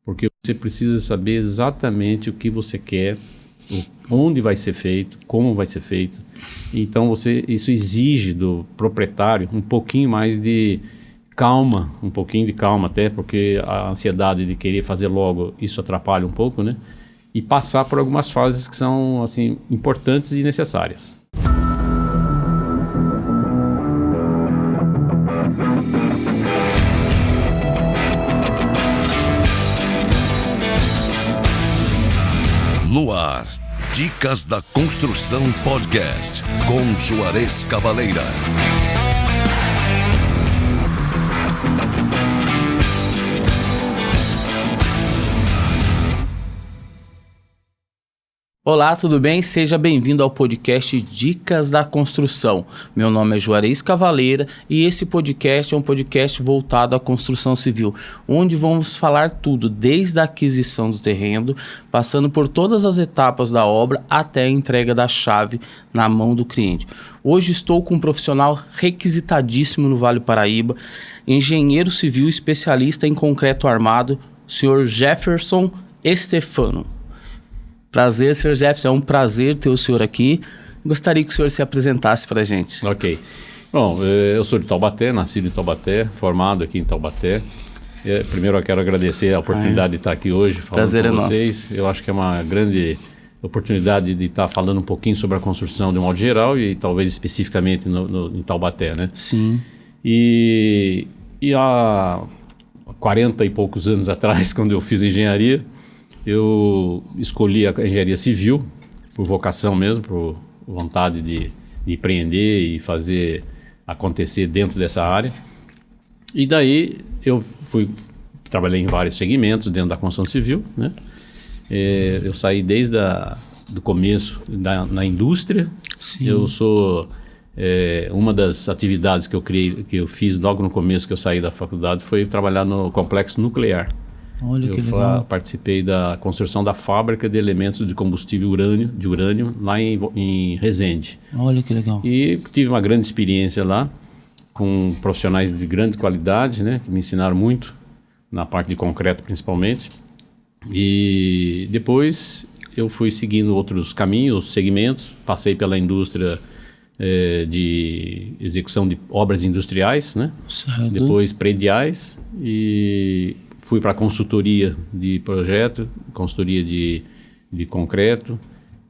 porque você precisa saber exatamente o que você quer, onde vai ser feito, como vai ser feito. Então isso exige do proprietário um pouquinho mais de calma, um pouquinho de calma até, porque a ansiedade de querer fazer logo, isso atrapalha um pouco, né? E passar por algumas fases que são assim importantes e necessárias. No ar, Dicas da Construção Podcast, com Juarez Cavaleira. Olá, tudo bem? Seja bem-vindo ao podcast Dicas da Construção. Meu nome é Juarez Cavaleira e esse podcast é um podcast voltado à construção civil, onde vamos falar tudo, desde a aquisição do terreno, passando por todas as etapas da obra até a entrega da chave na mão do cliente. Hoje estou com um profissional requisitadíssimo no Vale Paraíba, engenheiro civil especialista em concreto armado, Sr. Jefferson Estefano. Prazer, Sr. Jefferson, é um prazer ter o senhor aqui. Gostaria que o senhor se apresentasse para a gente. Ok. Bom, eu sou de Taubaté, nascido em Taubaté, formado aqui em Taubaté. Primeiro eu quero agradecer a oportunidade de estar aqui hoje falando prazer com é vocês. Nosso. Eu acho que é uma grande oportunidade de estar falando um pouquinho sobre a construção de um modo geral e talvez especificamente em Taubaté, né? Sim. E há 40 e poucos anos atrás, quando eu fiz engenharia, eu escolhi a engenharia civil por vocação mesmo, por vontade de empreender e fazer acontecer dentro dessa área. E daí eu trabalhei em vários segmentos dentro da construção civil, né? Eu saí desde do começo na indústria. Sim. Eu sou uma das atividades que eu fiz logo no começo que eu saí da faculdade foi trabalhar no complexo nuclear. Olha que legal. Participei da construção da fábrica de elementos de combustível de urânio lá em Resende. Olha que legal. E tive uma grande experiência lá com profissionais de grande qualidade, né, que me ensinaram muito na parte de concreto principalmente. E depois eu fui seguindo outros caminhos, segmentos, passei pela indústria de execução de obras industriais, né? Certo. Depois prediais e fui para consultoria de projeto, consultoria de concreto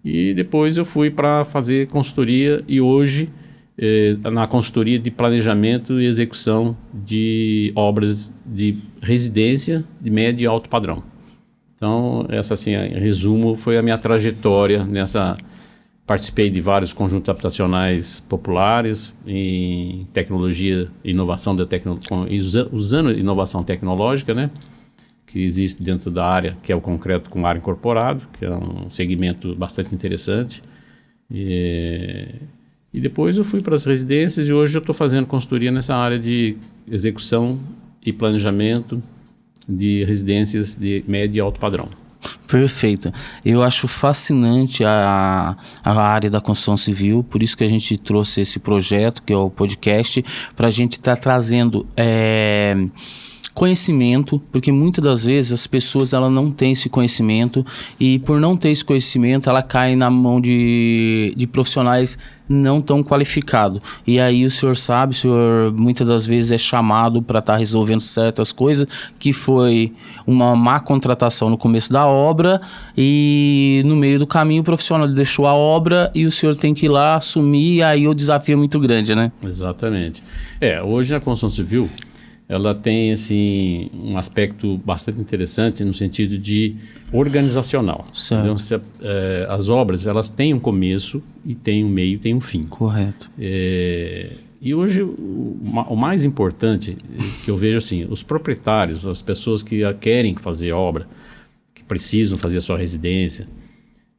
e depois eu fui para fazer consultoria e hoje na consultoria de planejamento e execução de obras de residência de médio e alto padrão. Então, essa assim, em resumo, foi a minha trajetória nessa. Participei de vários conjuntos habitacionais populares em tecnologia, inovação usando inovação tecnológica, né? Que existe dentro da área, que é o concreto com ar incorporado, que é um segmento bastante interessante. E depois eu fui para as residências e hoje eu estou fazendo consultoria nessa área de execução e planejamento de residências de médio e alto padrão. Perfeito. Eu acho fascinante a área da construção civil, por isso que a gente trouxe esse projeto, que é o podcast, para a gente estar trazendo conhecimento, porque muitas das vezes as pessoas ela não têm esse conhecimento e por não ter esse conhecimento ela cai na mão de profissionais não tão qualificados. E aí o senhor sabe, o senhor muitas das vezes é chamado para estar resolvendo certas coisas que foi uma má contratação no começo da obra e no meio do caminho o profissional deixou a obra e o senhor tem que ir lá assumir e aí o desafio é muito grande, né? Exatamente. Hoje a construção civil ela tem assim, um aspecto bastante interessante no sentido de organizacional. Certo. Então, as obras elas têm um começo e têm um meio e têm um fim. Correto. E hoje o mais importante que eu vejo assim, os proprietários, as pessoas que querem fazer obra, que precisam fazer a sua residência,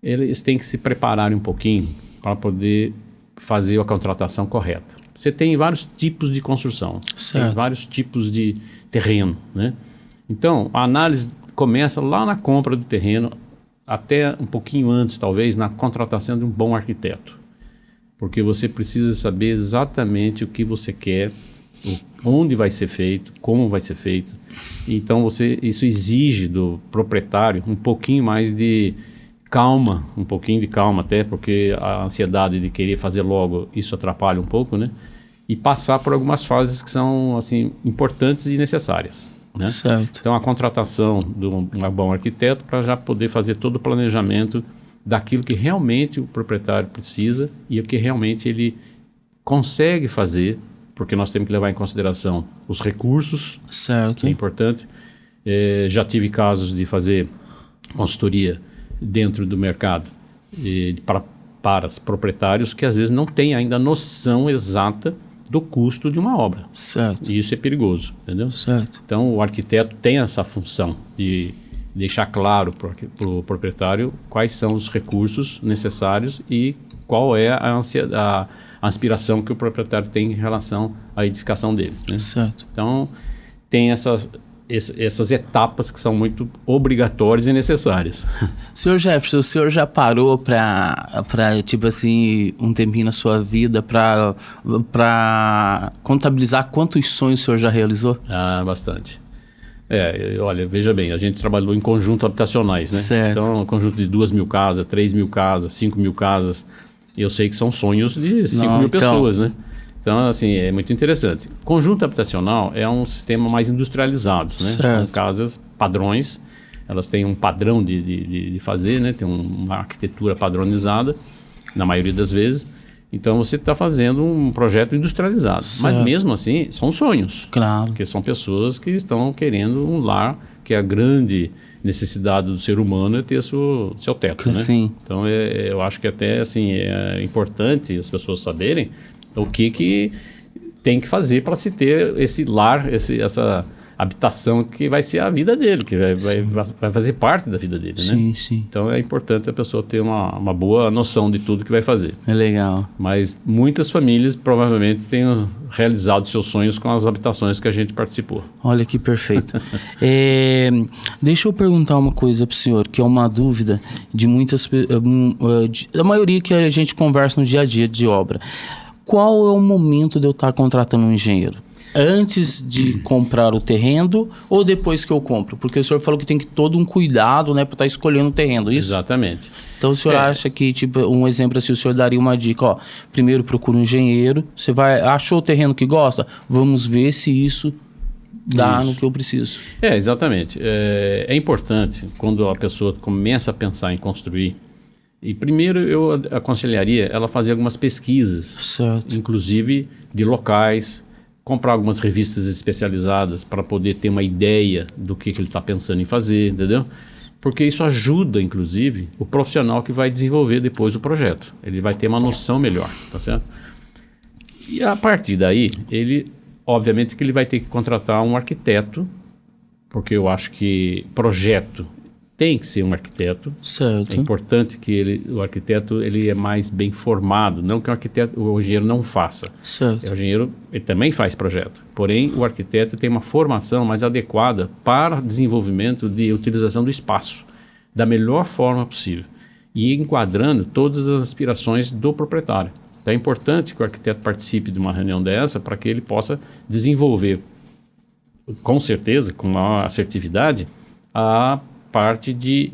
eles têm que se preparar um pouquinho para poder fazer a contratação correta. Você tem vários tipos de construção, tem vários tipos de terreno, né? Então, a análise começa lá na compra do terreno, até um pouquinho antes, talvez, na contratação de um bom arquiteto. Porque você precisa saber exatamente o que você quer, onde vai ser feito, como vai ser feito. Então isso exige do proprietário um pouquinho mais de calma, um pouquinho de calma até, porque a ansiedade de querer fazer logo, isso atrapalha um pouco, né? E passar por algumas fases que são assim importantes e necessárias, né? Certo. Então a contratação de um bom arquiteto para já poder fazer todo o planejamento daquilo que realmente o proprietário precisa e o que realmente ele consegue fazer, porque nós temos que levar em consideração os recursos, Certo. que é importante. Já tive casos de fazer consultoria dentro do mercado para os proprietários que às vezes não têm ainda a noção exata do custo de uma obra. Certo. E isso é perigoso, entendeu? Certo. Então o arquiteto tem essa função de deixar claro para o proprietário quais são os recursos necessários e qual é a aspiração que o proprietário tem em relação à edificação dele, né? Certo. Então tem essas etapas que são muito obrigatórias e necessárias. Senhor Jefferson, o senhor já parou para tipo assim, um tempinho na sua vida para contabilizar quantos sonhos o senhor já realizou? Ah, bastante. Olha, veja bem, a gente trabalhou em conjuntos habitacionais, né? Certo. Então, um conjunto de 2.000 casas, 3.000 casas, 5.000 casas. Eu sei que são sonhos de 5.000 pessoas, né? Então, assim, é muito interessante. Conjunto habitacional é um sistema mais industrializado, né? Certo. São casas padrões, elas têm um padrão de fazer, né? Tem uma arquitetura padronizada, na maioria das vezes. Então, você está fazendo um projeto industrializado. Certo. Mas mesmo assim, são sonhos. Claro. Porque são pessoas que estão querendo um lar, que é a grande necessidade do ser humano é ter seu teto, né? Sim. Então, eu acho que até assim, é importante as pessoas saberem o que tem que fazer para se ter esse lar, essa habitação que vai ser a vida dele, que vai fazer parte da vida dele, né? Sim, sim. Então é importante a pessoa ter uma boa noção de tudo que vai fazer. É legal. Mas muitas famílias provavelmente têm realizado seus sonhos com as habitações que a gente participou. Olha que perfeito. Deixa eu perguntar uma coisa para o senhor, que é uma dúvida de muitas da maioria que a gente conversa no dia a dia de obra. Qual é o momento de eu estar contratando um engenheiro? Antes de comprar o terreno ou depois que eu compro? Porque o senhor falou que tem que todo um cuidado, né, para estar escolhendo o terreno, isso? Exatamente. Então o senhor acha que, tipo, um exemplo assim, o senhor daria uma dica, ó, primeiro procura um engenheiro, você achou o terreno que gosta? Vamos ver se isso dá no que eu preciso. Exatamente. É importante quando a pessoa começa a pensar em construir, e primeiro eu aconselharia ela fazer algumas pesquisas, Certo. inclusive de locais, comprar algumas revistas especializadas para poder ter uma ideia do que ele está pensando em fazer, entendeu? Porque isso ajuda, inclusive, o profissional que vai desenvolver depois o projeto. Ele vai ter uma noção melhor, tá certo? E a partir daí, obviamente que ele vai ter que contratar um arquiteto, porque eu acho que projeto tem que ser um arquiteto. Certo. É importante que o arquiteto ele é mais bem formado, não que o engenheiro não faça. Certo. O engenheiro ele também faz projeto, porém o arquiteto tem uma formação mais adequada para desenvolvimento de utilização do espaço da melhor forma possível e enquadrando todas as aspirações do proprietário. Então é importante que o arquiteto participe de uma reunião dessa para que ele possa desenvolver, com certeza, com maior assertividade, a parte de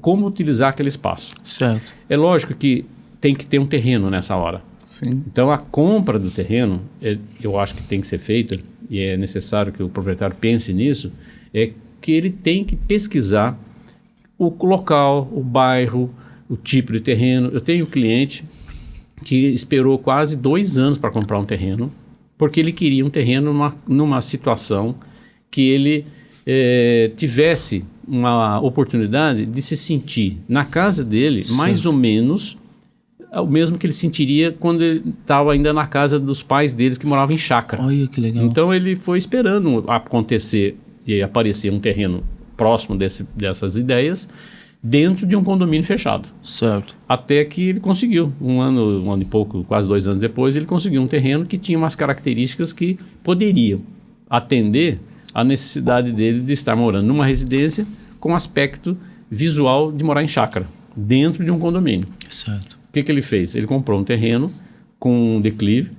como utilizar aquele espaço. Certo. É lógico que tem que ter um terreno nessa hora. Sim. Então a compra do terreno, eu acho que tem que ser feita, e é necessário que o proprietário pense nisso, é que ele tem que pesquisar o local, o bairro, o tipo de terreno. Eu tenho um cliente que esperou quase 2 anos para comprar um terreno, porque ele queria um terreno numa situação que ele tivesse uma oportunidade de se sentir na casa dele, certo, mais ou menos o mesmo que ele sentiria quando ele estava ainda na casa dos pais deles que moravam em chácara. Olha que legal. Então ele foi esperando acontecer e aparecer um terreno próximo dessas ideias dentro de um condomínio fechado. Certo. Até que ele conseguiu, um ano e pouco, quase 2 anos depois, ele conseguiu um terreno que tinha umas características que poderiam atender a necessidade dele de estar morando numa residência com aspecto visual de morar em chácara, dentro de um condomínio. Certo. O que ele fez? Ele comprou um terreno com um declive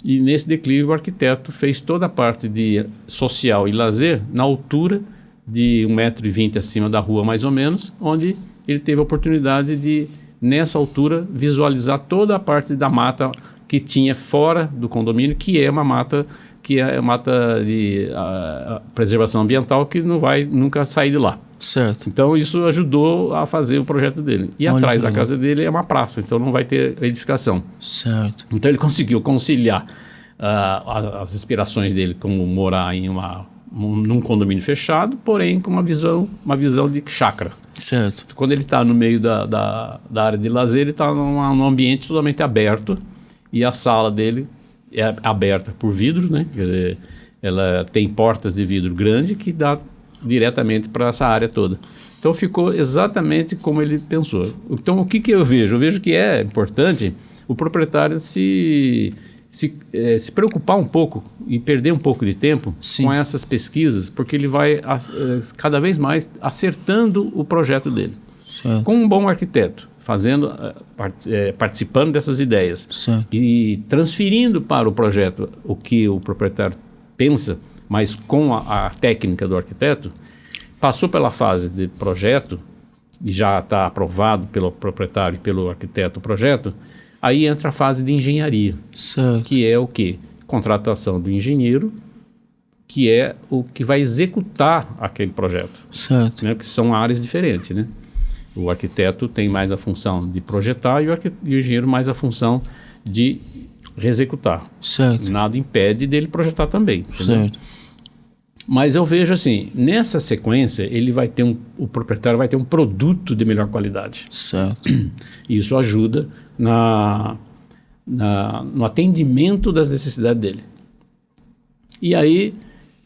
E nesse declive o arquiteto fez toda a parte de social e lazer na altura de 1,20 m acima da rua mais ou menos, onde ele teve a oportunidade de, nessa altura, visualizar toda a parte da mata que tinha fora do condomínio, que é uma mata de preservação ambiental que não vai nunca sair de lá. Certo. Então isso ajudou a fazer o projeto dele. E atrás da casa dele é uma praça, então não vai ter edificação. Certo. Então ele conseguiu conciliar as inspirações dele como morar num condomínio fechado, porém com uma visão de chácara. Certo. Quando ele está no meio da área de lazer, ele está num ambiente totalmente aberto e a sala dele é aberta por vidro, né? Quer dizer, ela tem portas de vidro grande que dá diretamente para essa área toda. Então ficou exatamente como ele pensou. Então o que eu vejo? Eu vejo que é importante o proprietário se preocupar um pouco e perder um pouco de tempo com essas pesquisas, porque ele vai cada vez mais acertando o projeto dele. Certo. Com um bom arquiteto, participando dessas ideias e transferindo para o projeto o que o proprietário pensa, mas com a técnica do arquiteto, passou pela fase de projeto e já está aprovado pelo proprietário e pelo arquiteto o projeto, aí entra a fase de engenharia, que é o quê? Contratação do engenheiro, que é o que vai executar aquele projeto. Certo. Né? Que são áreas diferentes, né? O arquiteto tem mais a função de projetar e o engenheiro mais a função de executar. Certo. Nada impede dele projetar também. Entendeu? Certo. Mas eu vejo assim, nessa sequência, o proprietário vai ter um produto de melhor qualidade. Certo. E isso ajuda no atendimento das necessidades dele. E aí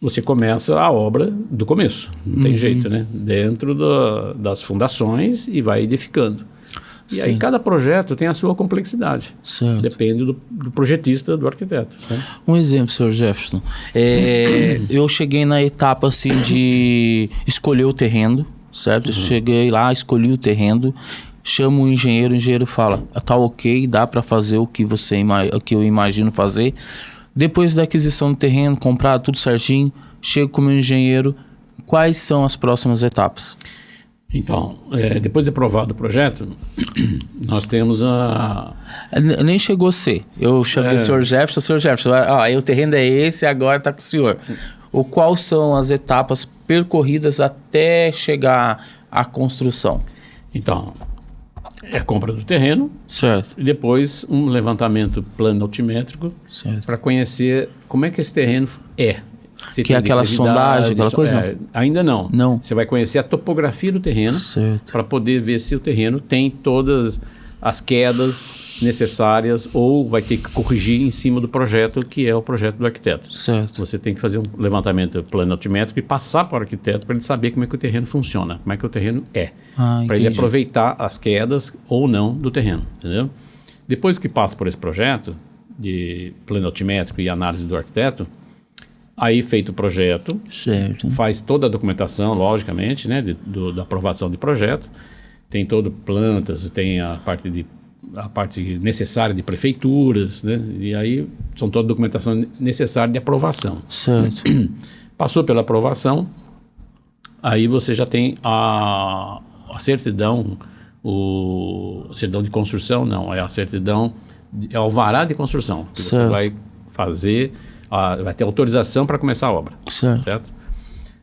você começa a obra do começo, não tem jeito, né? Dentro das fundações e vai edificando. E aí cada projeto tem a sua complexidade. Certo. Depende do projetista, do arquiteto. Né? Um exemplo, Sr. Jefferson. Eu cheguei na etapa assim de escolher o terreno, certo? Eu cheguei lá, escolhi o terreno, chamo o engenheiro fala, tá ok, dá para fazer o que eu imagino fazer. Depois da aquisição do terreno, comprar tudo certinho, chego com o meu engenheiro, quais são as próximas etapas? Então, depois de aprovado o projeto, nós temos Nem chegou a ser. Eu chamei o Sr. Jefferson, aí o terreno é esse, agora está com o senhor. Quais são as etapas percorridas até chegar à construção? Então, é a compra do terreno, certo, e depois um levantamento plano altimétrico para conhecer como é que esse terreno é. Que é aquela sondagem, aquela coisa? Ainda não. Não. Você vai conhecer a topografia do terreno para poder ver se o terreno tem todas as quedas necessárias ou vai ter que corrigir em cima do projeto, que é o projeto do arquiteto. Certo. Você tem que fazer um levantamento plano altimétrico e passar para o arquiteto para ele saber como é que o terreno funciona, como é que o terreno é. Para ele aproveitar as quedas ou não do terreno, entendeu? Depois que passa por esse projeto de plano altimétrico e análise do arquiteto, aí feito o projeto, faz toda a documentação, logicamente, né, da aprovação de projeto, tem todo plantas, tem a parte necessária de prefeituras, né, e aí são toda a documentação necessária de aprovação. Certo. Passou pela aprovação, aí você já tem a certidão, certidão de construção, não, é a certidão, é o alvará de construção, que você vai fazer... vai ter autorização para começar a obra. Certo?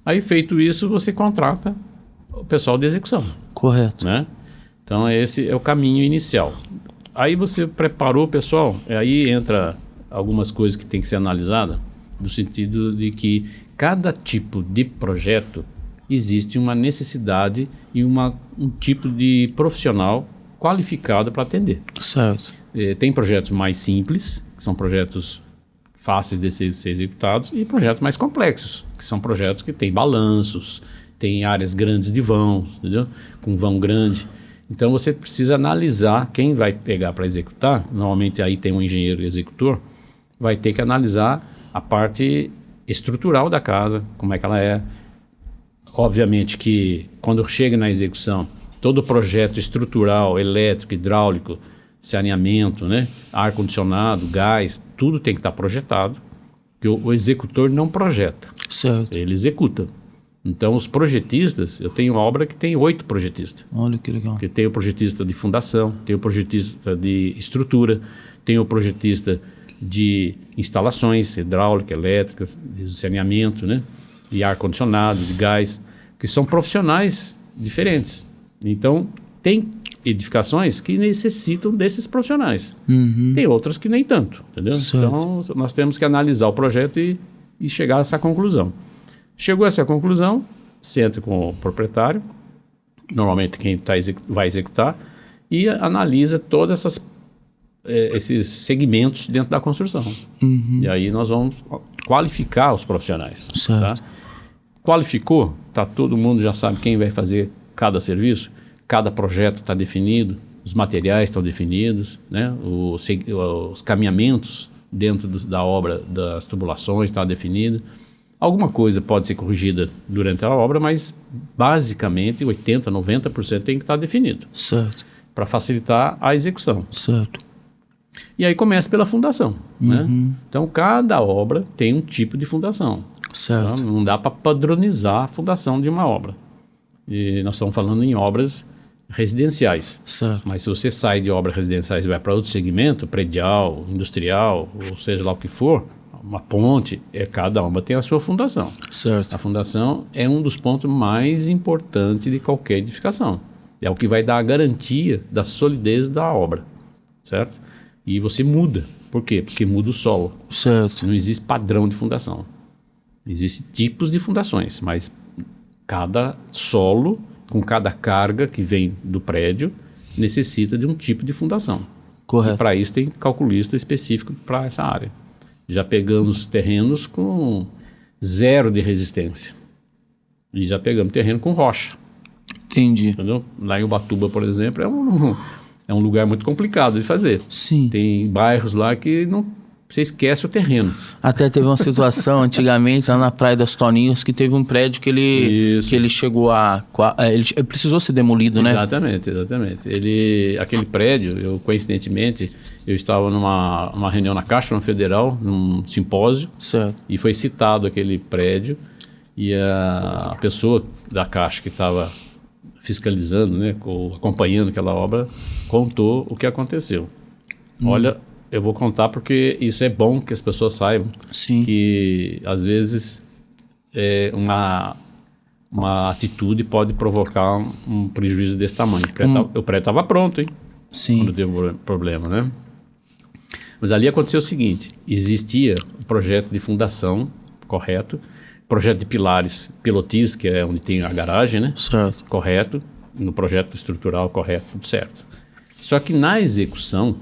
Aí, feito isso, você contrata o pessoal de execução. Correto. Né? Então, esse é o caminho inicial. Aí você preparou o pessoal, aí entra algumas coisas que tem que ser analisada, no sentido de que cada tipo de projeto existe uma necessidade e um tipo de profissional qualificado para atender. Certo. Tem projetos mais simples, que são projetos fáceis de ser executados, e projetos mais complexos, que são projetos que têm balanços, tem áreas grandes de vão, entendeu? Com vão grande. Então você precisa analisar quem vai pegar para executar. Normalmente aí tem um engenheiro executor, vai ter que analisar a parte estrutural da casa, como é que ela é. Obviamente que quando chega na execução, todo o projeto estrutural, elétrico, hidráulico, saneamento, né? Ar-condicionado, gás, tudo tem que estar projetado, porque o executor não projeta, Certo. ele executa. Então, os projetistas, eu tenho obra que tem 8 projetistas. Olha que legal. Porque tem o projetista de fundação, tem o projetista de estrutura, tem o projetista de instalações hidráulicas, elétricas, de saneamento, né? De ar-condicionado, de gás, que são profissionais diferentes. Então, tem edificações que necessitam desses profissionais. Tem outras que nem tanto, entendeu? Certo. Então, nós temos que analisar o projeto e chegar a essa conclusão. Chegou a essa conclusão, senta com o proprietário, normalmente quem vai executar, e analisa todos esses segmentos dentro da construção. E aí nós vamos qualificar os profissionais. Certo. Tá? Qualificou, todo mundo já sabe quem vai fazer cada serviço, cada projeto está definido, os materiais estão definidos, né? Os caminhamentos dentro da obra, das tubulações está definido. Alguma coisa pode ser corrigida durante a obra, mas basicamente 80%, 90% tem que estar definido, Certo. para facilitar a execução. Certo. E aí começa pela fundação, né? Então cada obra tem um tipo de fundação. Certo. Tá? Não dá para padronizar a fundação de uma obra. E nós estamos falando em obras residenciais. Certo. Mas se você sai de obras residenciais e vai para outro segmento, predial, industrial, ou seja lá o que for, uma ponte, cada uma tem a sua fundação. Certo. A fundação é um dos pontos mais importantes de qualquer edificação. É o que vai dar a garantia da solidez da obra, certo? E você muda. Por quê? Porque muda o solo. Certo. Não existe padrão de fundação. Existem tipos de fundações, mas cada solo, com cada carga que vem do prédio, necessita de um tipo de fundação. Correto. Para isso tem calculista específico para essa área. Já pegamos terrenos com 0 de resistência. E já pegamos terreno com rocha. Entendi. Entendeu? Lá em Ubatuba, por exemplo, é um lugar muito complicado de fazer. Sim. Tem bairros lá que você esquece o terreno. Até teve uma situação antigamente lá na Praia das Toninhas que teve um prédio que ele chegou ele precisou ser demolido, né? Exatamente. Aquele prédio, coincidentemente, eu estava numa reunião na Caixa Federal, num simpósio, Certo. e foi citado aquele prédio, e a pessoa da Caixa que estava fiscalizando, né, acompanhando aquela obra, contou o que aconteceu. Olha, eu vou contar porque isso é bom que as pessoas saibam. Sim. Que às vezes uma atitude pode provocar um prejuízo desse tamanho. O prédio estava pronto, hein? Sim. Quando teve um problema, né? Mas ali aconteceu o seguinte: existia o projeto de fundação, correto, projeto de pilares, pilotis, que é onde tem a garagem, né? Certo. Correto, no projeto estrutural, correto, tudo certo. Só que na execução,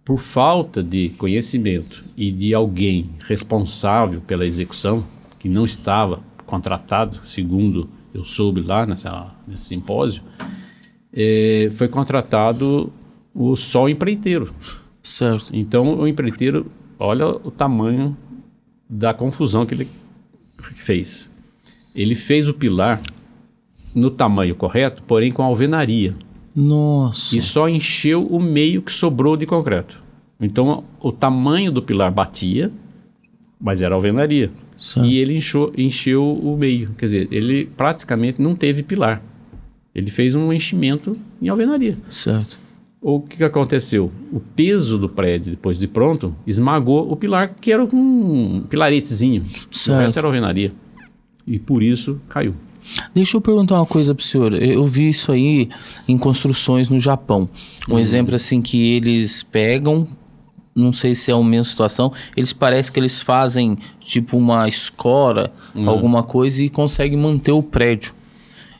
por falta de conhecimento e de alguém responsável pela execução, que não estava contratado, segundo eu soube lá nesse simpósio, foi contratado só o empreiteiro. Certo. Então o empreiteiro, olha o tamanho da confusão que ele fez. Ele fez o pilar no tamanho correto, porém com alvenaria. Nossa. E só encheu o meio que sobrou de concreto. Então, o tamanho do pilar batia, mas era alvenaria. Certo. E ele encheu o meio. Quer dizer, ele praticamente não teve pilar. Ele fez um enchimento em alvenaria. Certo. O que aconteceu? O peso do prédio, depois de pronto, esmagou o pilar, que era um pilaretezinho. Certo. O resto era alvenaria. E por isso caiu. Deixa eu perguntar uma coisa para o senhor. Eu vi isso aí em construções no Japão. Um exemplo assim que eles pegam, não sei se é a mesma situação, parece que eles fazem tipo uma escora, alguma coisa e conseguem manter o prédio.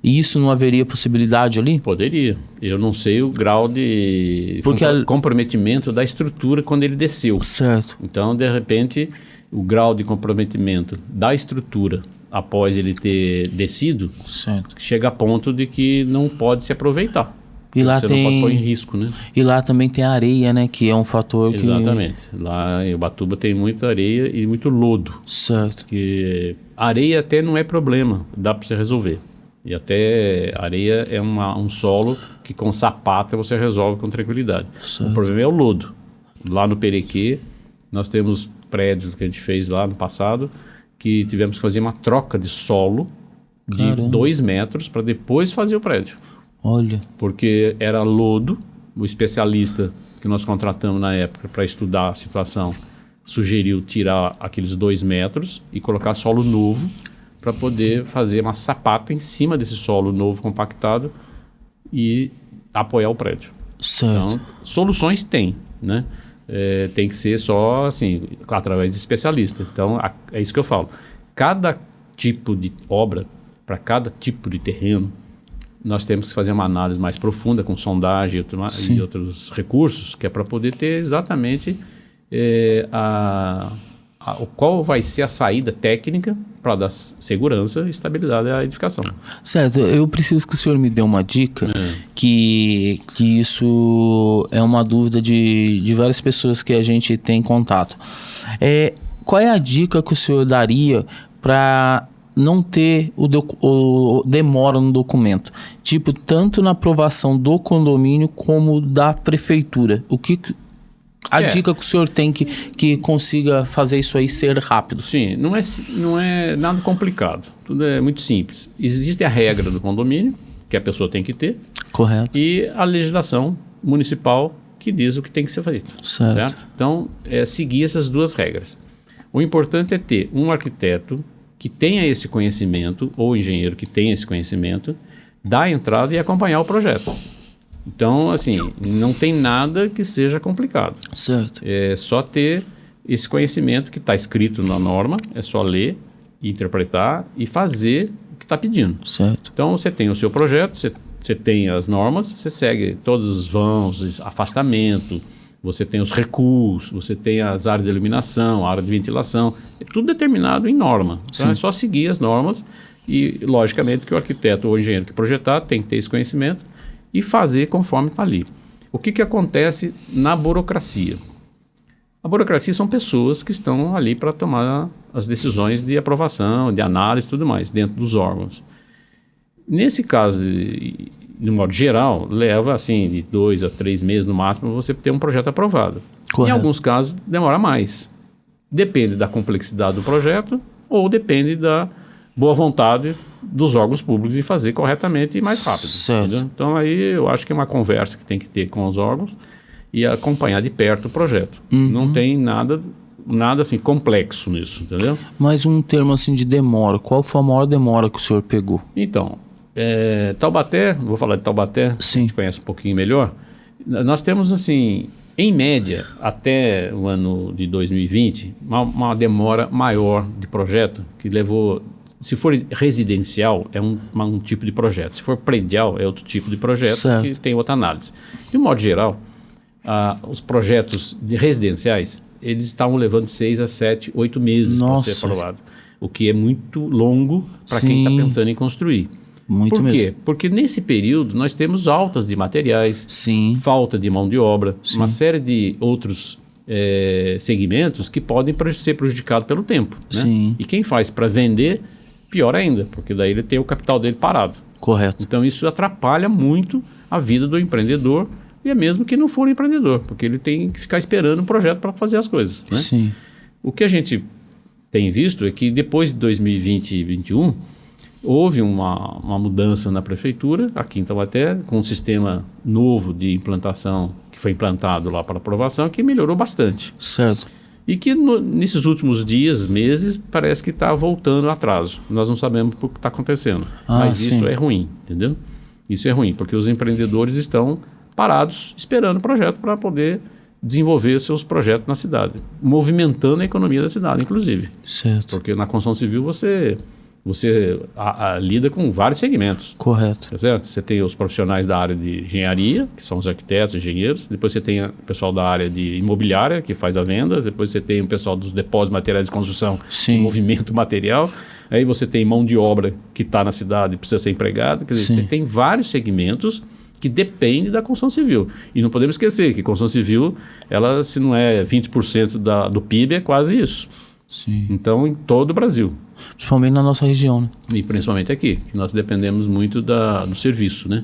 E isso não haveria possibilidade ali? Poderia. Eu não sei o grau de comprometimento da estrutura quando ele desceu. Certo. Então, de repente, o grau de comprometimento da estrutura após ele ter descido, certo, chega a ponto de que não pode se aproveitar. E lá você tem... não pode pôr em risco, né? E lá também tem areia, né? Que é um fator que... Exatamente. Lá em Ubatuba tem muita areia e muito lodo. Certo. Que areia até não é problema, dá para você resolver. E até areia é um solo que com sapata você resolve com tranquilidade. Certo. O problema é o lodo. Lá no Perequê, nós temos prédios que a gente fez lá no passado, que tivemos que fazer uma troca de solo de 2 metros para depois fazer o prédio. Olha. Porque era lodo, o especialista que nós contratamos na época para estudar a situação sugeriu tirar aqueles 2 metros e colocar solo novo para poder fazer uma sapata em cima desse solo novo compactado e apoiar o prédio. Certo. Então, soluções tem, né? Tem que ser só assim, através de especialista. Então, é isso que eu falo. Cada tipo de obra, para cada tipo de terreno, nós temos que fazer uma análise mais profunda com sondagem e outros recursos, que é para poder ter exatamente qual vai ser a saída técnica para dar segurança e estabilidade à edificação. Certo, eu preciso que o senhor me dê uma dica, que isso é uma dúvida de várias pessoas que a gente tem contato. Qual é a dica que o senhor daria para não ter o demora no documento? Tipo, tanto na aprovação do condomínio como da prefeitura. A dica que o senhor tem que consiga fazer isso aí ser rápido. Sim, não é nada complicado. Tudo é muito simples. Existe a regra do condomínio, que a pessoa tem que ter. Correto. E a legislação municipal que diz o que tem que ser feito. Certo. Então, seguir essas 2 regras. O importante é ter um arquiteto que tenha esse conhecimento, ou engenheiro que tenha esse conhecimento, dar entrada e acompanhar o projeto. Então, assim, não tem nada que seja complicado. Certo. É só ter esse conhecimento que está escrito na norma, é só ler, interpretar e fazer o que está pedindo. Certo. Então, você tem o seu projeto, você tem as normas, você segue todos os vãos, afastamento, você tem os recuos, você tem as áreas de iluminação, a área de ventilação, é tudo determinado em norma. Então, é só seguir as normas e, logicamente, que o arquiteto ou o engenheiro que projetar tem que ter esse conhecimento e fazer conforme está ali. O que acontece na burocracia? A burocracia são pessoas que estão ali para tomar as decisões de aprovação, de análise e tudo mais, dentro dos órgãos. Nesse caso, de modo geral, leva assim de 2 a 3 meses no máximo você ter um projeto aprovado. Correto. Em alguns casos, demora mais. Depende da complexidade do projeto ou depende da boa vontade dos órgãos públicos de fazer corretamente e mais rápido. Certo. Entendeu? Então aí eu acho que é uma conversa que tem que ter com os órgãos e acompanhar de perto o projeto. Não tem nada assim complexo nisso, entendeu? Mais um termo assim de demora. Qual foi a maior demora que o senhor pegou? Então, Taubaté, vou falar de Taubaté, Sim. a gente conhece um pouquinho melhor. Nós temos assim, em média, até o ano de 2020, uma demora maior de projeto que levou. Se for residencial, é um tipo de projeto. Se for predial, é outro tipo de projeto, certo, que tem outra análise. De um modo geral, os projetos residenciais, eles estavam levando 6 a 7, 8 meses para ser aprovado. O que é muito longo para quem está pensando em construir. Muito Por quê? mesmo. Porque nesse período nós temos altas de materiais, falta de mão de obra, uma série de outros segmentos que podem ser prejudicados pelo tempo. Né? E quem faz para vender, pior ainda, porque daí ele tem o capital dele parado. Correto. Então isso atrapalha muito a vida do empreendedor, e é mesmo que não for um empreendedor, porque ele tem que ficar esperando um projeto para fazer as coisas. Né? Sim. O que a gente tem visto é que depois de 2020 e 2021, houve uma mudança na prefeitura, aqui em Taubaté, com um sistema novo de implantação, que foi implantado lá para aprovação, que melhorou bastante. Certo. E que nesses últimos dias, meses, parece que está voltando atraso. Nós não sabemos o que está acontecendo. Mas isso é ruim, entendeu? Isso é ruim, porque os empreendedores estão parados, esperando o projeto para poder desenvolver seus projetos na cidade. Movimentando a economia da cidade, inclusive. Certo. Porque na construção civil você lida com vários segmentos. Correto. Tá certo? Você tem os profissionais da área de engenharia, que são os arquitetos, engenheiros. Depois você tem o pessoal da área de imobiliária, que faz a venda. Depois você tem o pessoal dos depósitos de materiais de construção, que movimenta o material. Aí você tem mão de obra que está na cidade e precisa ser empregado. Quer dizer, você tem vários segmentos que dependem da construção civil. E não podemos esquecer que construção civil, ela, se não é 20% do PIB, é quase isso. Sim. Então, em todo o Brasil. Principalmente na nossa região, né? E principalmente aqui, que nós dependemos muito do serviço, né?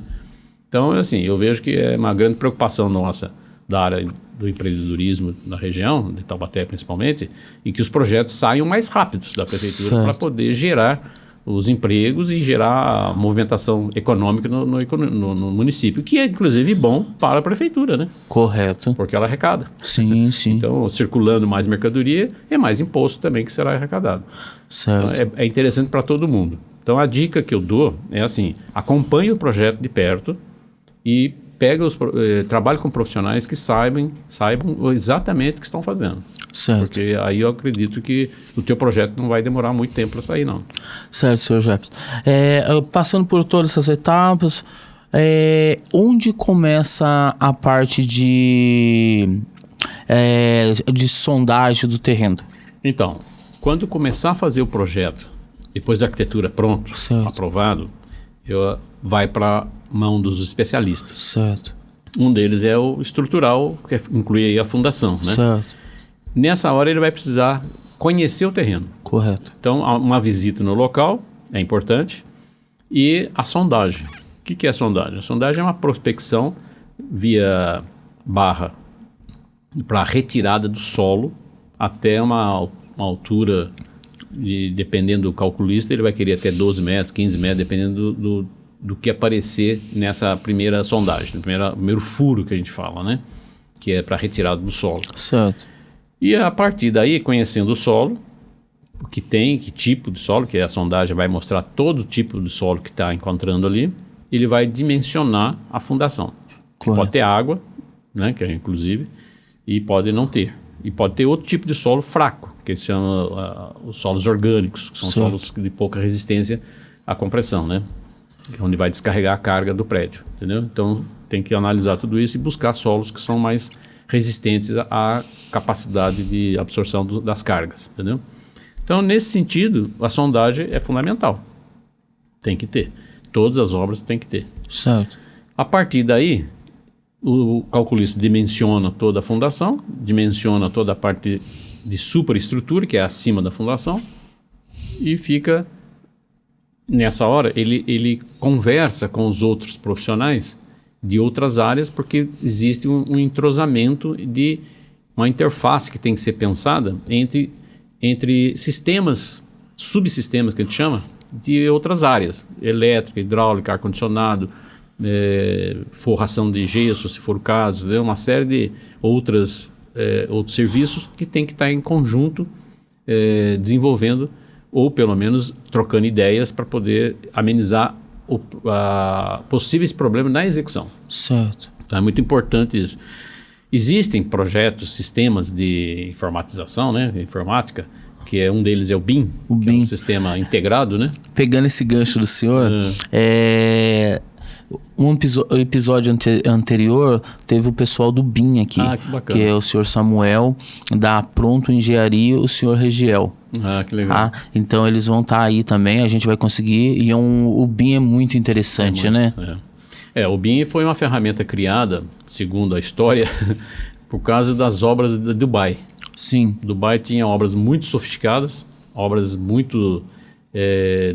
Então, assim, eu vejo que é uma grande preocupação nossa da área do empreendedorismo na região, de Taubaté principalmente, e que os projetos saiam mais rápidos da prefeitura para poder gerar os empregos e gerar a movimentação econômica no município, que é inclusive bom para a prefeitura, né? Correto. Porque ela arrecada. Sim, sim. Então, circulando mais mercadoria, é mais imposto também que será arrecadado. Certo. Então, é interessante para todo mundo. Então, a dica que eu dou é assim, acompanhe o projeto de perto e trabalhe com profissionais que saibam exatamente o que estão fazendo. Certo. Porque aí eu acredito que o teu projeto não vai demorar muito tempo para sair, não. Certo, senhor Jefferson. Passando por todas essas etapas, onde começa a parte de sondagem do terreno? Então, quando começar a fazer o projeto, depois da arquitetura pronto, aprovado, vai para mão dos especialistas. Certo. Um deles é o estrutural, que inclui aí a fundação, né? Certo. Nessa hora ele vai precisar conhecer o terreno. Correto. Então, uma visita no local é importante e a sondagem. O que é a sondagem? A sondagem é uma prospecção via barra para retirada do solo até uma altura, dependendo do calculista, ele vai querer até 12 metros, 15 metros, dependendo do que aparecer nessa primeira sondagem, no primeiro furo que a gente fala, né? Que é para retirada do solo. Certo. E a partir daí, conhecendo o solo, o que tem, que tipo de solo, que a sondagem vai mostrar todo tipo de solo que está encontrando ali, ele vai dimensionar a fundação. Pode ter água, né, que é inclusive, e pode não ter. E pode ter outro tipo de solo fraco, que se chama os solos orgânicos, que são solos de pouca resistência à compressão, né? Onde vai descarregar a carga do prédio, entendeu? Então, tem que analisar tudo isso e buscar solos que são mais resistentes à capacidade de absorção das cargas, entendeu? Então, nesse sentido, a sondagem é fundamental. Tem que ter. Todas as obras tem que ter. Certo. A partir daí, o calculista dimensiona toda a fundação, dimensiona toda a parte de superestrutura, que é acima da fundação, e fica... Nessa hora, ele conversa com os outros profissionais de outras áreas, porque existe um entrosamento de uma interface que tem que ser pensada entre sistemas, subsistemas que a gente chama, de outras áreas, elétrica, hidráulica, ar-condicionado, forração de gesso, se for o caso, uma série de outros serviços que tem que estar em conjunto desenvolvendo ou pelo menos trocando ideias para poder amenizar possíveis problemas na execução. Certo. Então é muito importante isso. Existem projetos, sistemas de informatização, né, informática, que um deles é o BIM, que é um sistema integrado, né? Pegando esse gancho do senhor, um episódio anterior teve o pessoal do BIM aqui, que é o senhor Samuel, da Pronto Engenharia, o senhor Regiel. Que legal. Então eles vão estar aí também, a gente vai conseguir, e o BIM é muito interessante, né? O BIM foi uma ferramenta criada, segundo a história, por causa das obras de Dubai. Sim. Dubai tinha obras muito sofisticadas, obras muito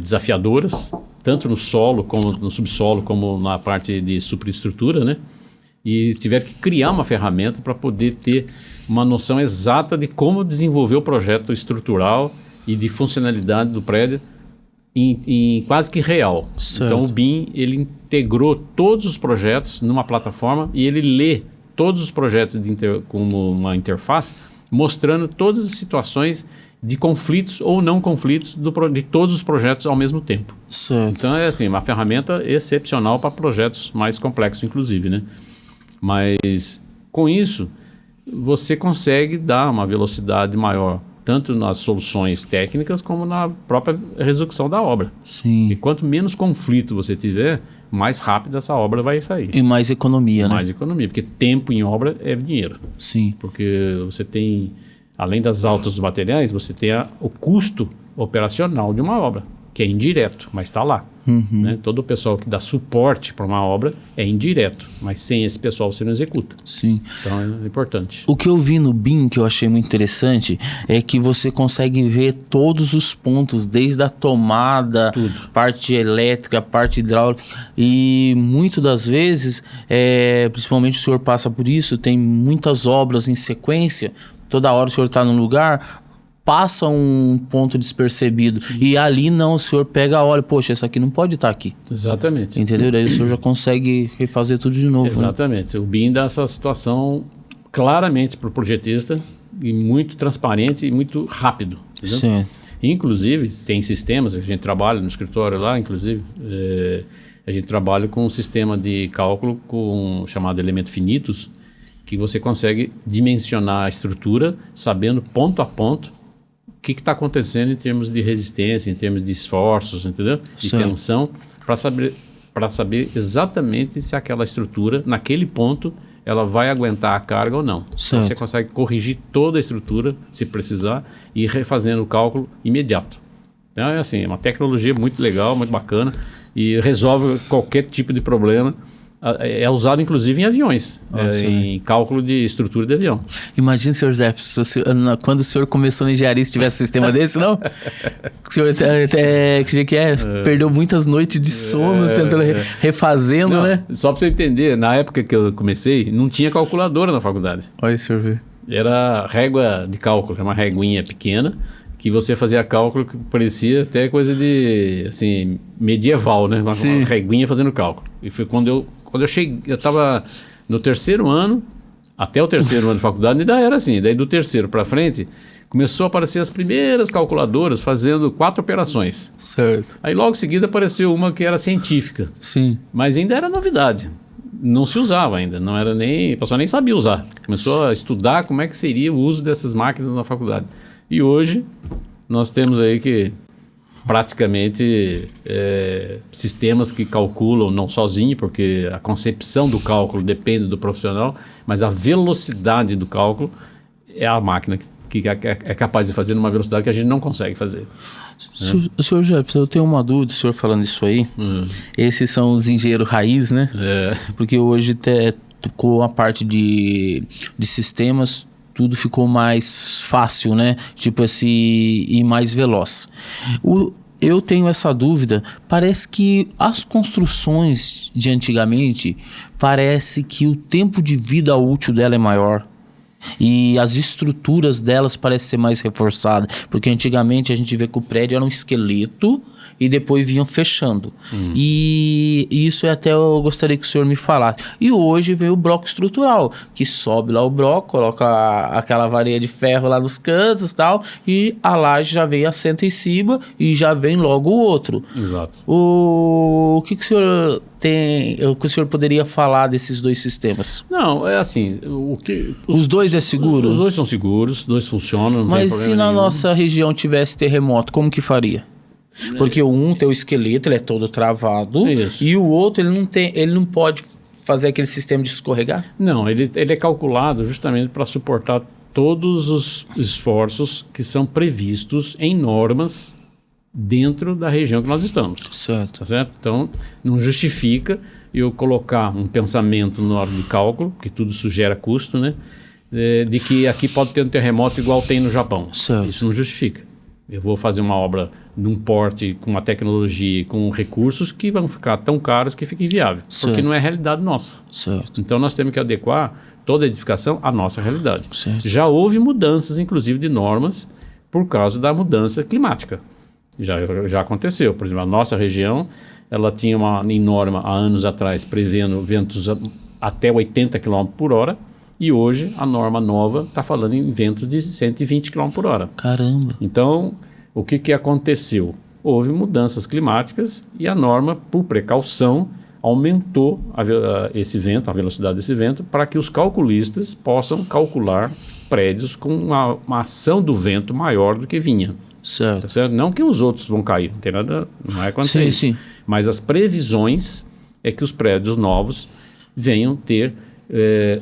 desafiadoras, tanto no solo, como no subsolo, como na parte de superestrutura, né? E tiveram que criar uma ferramenta para poder ter uma noção exata de como desenvolver o projeto estrutural e de funcionalidade do prédio em quase que real. Certo. Então o BIM, ele integrou todos os projetos numa plataforma e ele lê todos os projetos como uma interface, mostrando todas as situações de conflitos ou não conflitos de todos os projetos ao mesmo tempo. Certo. Então é assim, uma ferramenta excepcional para projetos mais complexos, inclusive, né? Mas com isso, você consegue dar uma velocidade maior, tanto nas soluções técnicas como na própria execução da obra. Sim. E quanto menos conflito você tiver, mais rápido essa obra vai sair. E mais economia, né? Mais economia, porque tempo em obra é dinheiro. Sim. Porque você tem, além das altas dos materiais, você tem o custo operacional de uma obra, que é indireto, mas está lá. né? Todo o pessoal que dá suporte para uma obra é indireto, mas sem esse pessoal você não executa. Sim. Então é importante. O que eu vi no BIM, que eu achei muito interessante, é que você consegue ver todos os pontos, desde a tomada, parte elétrica, parte hidráulica, e muitas das vezes, principalmente o senhor passa por isso, tem muitas obras em sequência, toda hora o senhor está num lugar, passa um ponto despercebido, e ali não, o senhor pega, olha, poxa, essa aqui não pode estar aqui. Exatamente. Entendeu? Daí o senhor já consegue refazer tudo de novo. Exatamente. Né? O BIM dá essa situação claramente para o projetista, e muito transparente e muito rápido. Entendeu? Sim. Inclusive, tem sistemas que a gente trabalha no escritório lá, inclusive, a gente trabalha com um sistema de cálculo chamado elementos finitos, que você consegue dimensionar a estrutura, sabendo ponto a ponto o que está acontecendo em termos de resistência, em termos de esforços, entendeu? De tensão, para saber exatamente se aquela estrutura, naquele ponto, ela vai aguentar a carga ou não. Então, você consegue corrigir toda a estrutura, se precisar, e ir refazendo o cálculo imediato. Então, é assim, é uma tecnologia muito legal, muito bacana, e resolve qualquer tipo de problema. É usado, inclusive, em aviões, em cálculo de estrutura de avião. Imagina, senhor Zé, quando o senhor começou na engenharia, se tivesse um sistema desse, não? O senhor perdeu muitas noites de sono tentando refazendo, né? Só para você entender, na época que eu comecei, não tinha calculadora na faculdade. Olha, senhor vê. Era régua de cálculo, uma réguinha pequena, que você fazia cálculo que parecia até coisa de, assim, medieval, né? Uma réguinha fazendo cálculo. E foi quando eu cheguei, eu estava no terceiro ano, até o terceiro ano de faculdade, ainda era assim. Daí do terceiro para frente, começou a aparecer as primeiras calculadoras fazendo 4 operações. Certo. Aí logo em seguida apareceu uma que era científica. Sim. Mas ainda era novidade. Não se usava ainda, não era nem, o pessoal nem sabia usar. Começou a estudar como é que seria o uso dessas máquinas na faculdade. E hoje nós temos aí que praticamente sistemas que calculam não sozinho, porque a concepção do cálculo depende do profissional, mas a velocidade do cálculo é a máquina que é capaz de fazer numa velocidade que a gente não consegue fazer. Senhor Jefferson, eu tenho uma dúvida, o senhor falando isso aí. Esses são os engenheiros raiz, né? Porque hoje com a parte de sistemas, tudo ficou mais fácil, né? Tipo assim, e mais veloz. Eu tenho essa dúvida, parece que as construções de antigamente, parece que o tempo de vida útil dela é maior. E as estruturas delas parecem ser mais reforçadas, porque antigamente a gente vê que o prédio era um esqueleto e depois vinham fechando. E isso até eu gostaria que o senhor me falasse. E hoje veio o bloco estrutural, que sobe lá o bloco, coloca aquela varinha de ferro lá nos cantos e tal, e a laje já vem, assenta em cima e já vem logo o outro. Exato. O que o senhor tem, o que o senhor poderia falar desses dois sistemas? Não, é assim, os dois é seguro? Os dois são seguros, os dois funcionam, não Mas tem se na nenhum. nossa região tivesse terremoto, como que faria? Porque um tem o esqueleto, ele é todo travado. Isso. E o outro, ele não pode fazer aquele sistema de escorregar? Não, ele é calculado justamente para suportar todos os esforços que são previstos em normas dentro da região que nós estamos. Certo. Tá certo? Então, não justifica eu colocar um pensamento na hora de cálculo, que tudo isso gera custo, né? De que aqui pode ter um terremoto igual tem no Japão. Certo. Isso não justifica. Eu vou fazer uma obra num porte com uma tecnologia, com recursos que vão ficar tão caros que fica inviável. Certo. Porque não é a realidade nossa. Certo. Então nós temos que adequar toda a edificação à nossa realidade. Certo. Já houve mudanças, inclusive, de normas por causa da mudança climática. Já aconteceu. Por exemplo, a nossa região, ela tinha uma norma há anos atrás prevendo ventos até 80 km por hora. E hoje a norma nova está falando em ventos de 120 km por hora. Caramba. Então, o que aconteceu? Houve mudanças climáticas e a norma, por precaução, aumentou esse vento, a velocidade desse vento, para que os calculistas possam calcular prédios com uma ação do vento maior do que vinha. Certo. Tá certo? Não que os outros vão cair, não tem nada, não vai acontecer Sim, isso. sim. Mas as previsões é que os prédios novos venham ter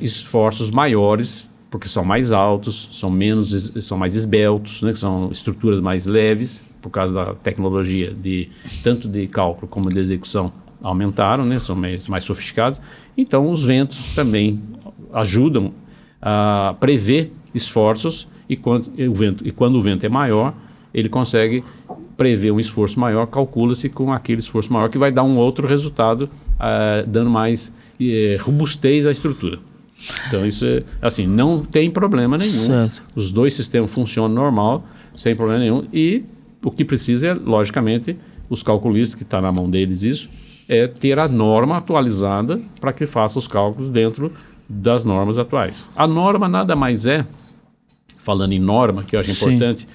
esforços maiores, porque são mais altos, são mais esbeltos, né, que são estruturas mais leves, por causa da tecnologia, tanto de cálculo como de execução, aumentaram, né? São mais sofisticados. Então, os ventos também ajudam a prever esforços e quando o vento é maior, ele consegue prever um esforço maior, calcula-se com aquele esforço maior que vai dar um outro resultado, dando mais robustez à estrutura. Então, isso é assim, não tem problema nenhum. Certo. Os dois sistemas funcionam normal, sem problema nenhum. E o que precisa é, logicamente, os calculistas, que está na mão deles isso, é ter a norma atualizada para que faça os cálculos dentro das normas atuais. A norma nada mais é, falando em norma, que eu acho importante,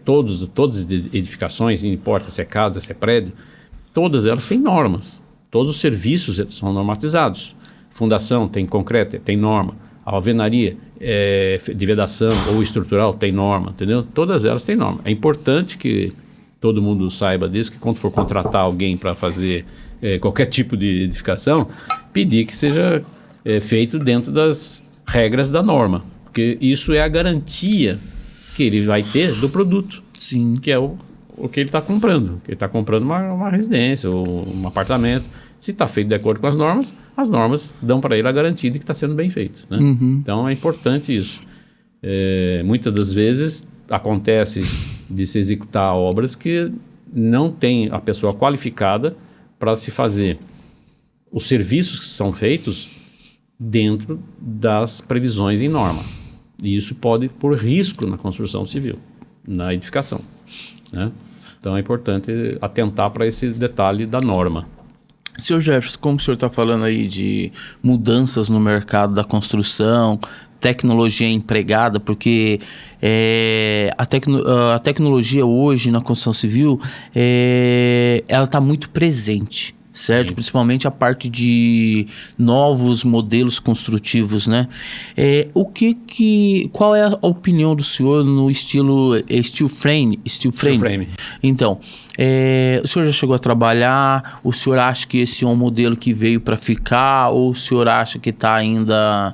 todas as edificações, não importa se é casa, se é prédio, todas elas têm normas. Todos os serviços são normatizados. Fundação tem concreto, tem norma. A alvenaria de vedação ou estrutural tem norma, entendeu? Todas elas têm norma. É importante que todo mundo saiba disso, que quando for contratar alguém para fazer qualquer tipo de edificação, pedir que seja feito dentro das regras da norma, porque isso é a garantia que ele vai ter do produto. Sim. Que é o que ele está comprando. Ele está comprando uma residência ou um apartamento. Se está feito de acordo com as normas dão para ele a garantia de que está sendo bem feito, né? Então é importante isso. Muitas das vezes acontece de se executar obras que não tem a pessoa qualificada para se fazer os serviços que são feitos dentro das previsões em norma. E isso pode pôr risco na construção civil, na edificação, né? Então é importante atentar para esse detalhe da norma. Senhor Jefferson, como o senhor está falando aí de mudanças no mercado da construção, tecnologia empregada, porque a tecnologia hoje na construção civil, ela está muito presente, certo? Sim. Principalmente a parte de novos modelos construtivos, né? Qual é a opinião do senhor no estilo steel frame? Steel frame. Então, o senhor já chegou a trabalhar? O senhor acha que esse é um modelo que veio para ficar? Ou o senhor acha que está ainda...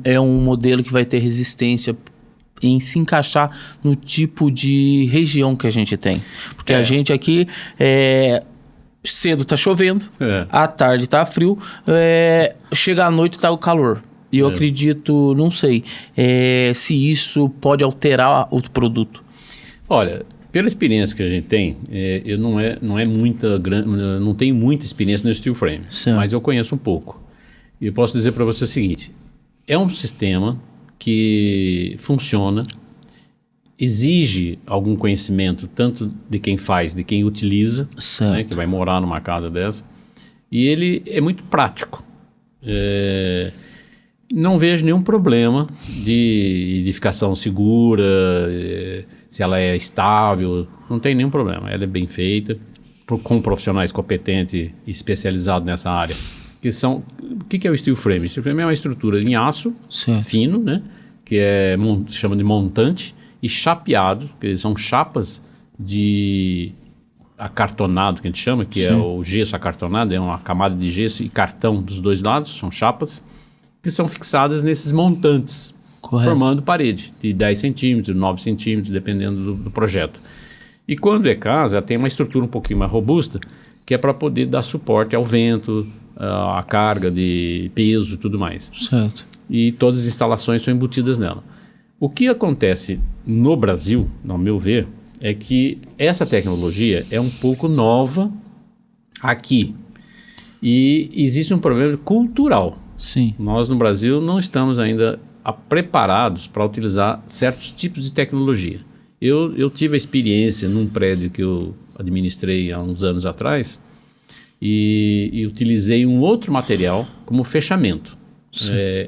é um modelo que vai ter resistência em se encaixar no tipo de região que a gente tem? Porque a gente aqui... cedo tá chovendo, à tarde tá frio, chega à noite tá o calor. E eu acredito, não sei, se isso pode alterar o produto. Olha, pela experiência que a gente tem, eu não tenho muita experiência no steel frame, mas eu conheço um pouco. E eu posso dizer para você o seguinte: é um sistema que funciona, exige algum conhecimento tanto de quem faz, de quem utiliza, né, que vai morar numa casa dessa, e ele é muito prático. Não vejo nenhum problema de edificação segura, se ela é estável, não tem nenhum problema. Ela é bem feita, com profissionais competentes e especializados nessa área. O que é o steel frame? O steel frame é uma estrutura em aço fino, né, que se chama de montante, e chapeado, que são chapas de acartonado, que a gente chama, que é o gesso acartonado, é uma camada de gesso e cartão dos dois lados, são chapas, que são fixadas nesses montantes, formando parede de 10 centímetros, 9 centímetros, dependendo do projeto. E quando é casa, ela tem uma estrutura um pouquinho mais robusta, que é para poder dar suporte ao vento, à carga de peso e tudo mais. Certo. E todas as instalações são embutidas nela. O que acontece no Brasil, ao meu ver, é que essa tecnologia é um pouco nova aqui. E existe um problema cultural. Sim. Nós no Brasil não estamos ainda preparados para utilizar certos tipos de tecnologia. Eu tive a experiência num prédio que eu administrei há uns anos atrás e utilizei um outro material como fechamento.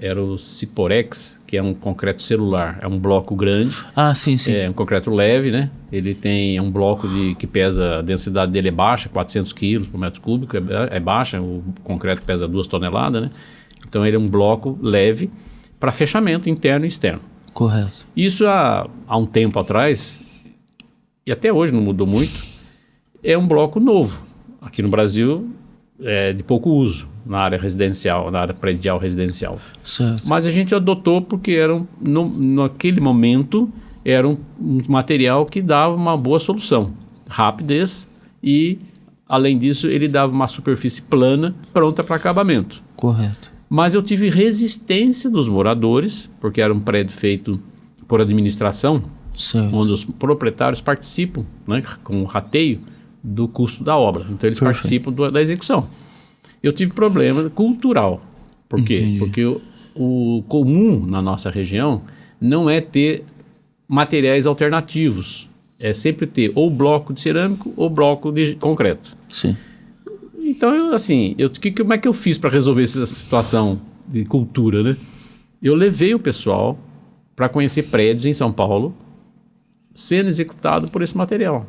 Era o Ciporex, que é um concreto celular, é um bloco grande. Sim. É um concreto leve, né? Ele tem um bloco que pesa, a densidade dele é baixa, 400 kg por metro cúbico, é baixa, o concreto pesa 2 toneladas, né? Então ele é um bloco leve para fechamento interno e externo. Correto. Isso há um tempo atrás, e até hoje não mudou muito, é um bloco novo. Aqui no Brasil é de pouco uso na área residencial, na área predial residencial. Certo. Mas a gente adotou porque naquele momento era um material que dava uma boa solução, rapidez e, além disso, ele dava uma superfície plana pronta para acabamento. Correto. Mas eu tive resistência dos moradores, porque era um prédio feito por administração, Certo. onde os proprietários participam, né, com o rateio do custo da obra. Então, eles Perfeito. participam da execução. Eu tive problema cultural. Por quê? Entendi. Porque o comum na nossa região não é ter materiais alternativos. É sempre ter ou bloco de cerâmico ou bloco de concreto. Sim. Então, como é que eu fiz para resolver essa situação de cultura, né? Eu levei o pessoal para conhecer prédios em São Paulo sendo executado por esse material,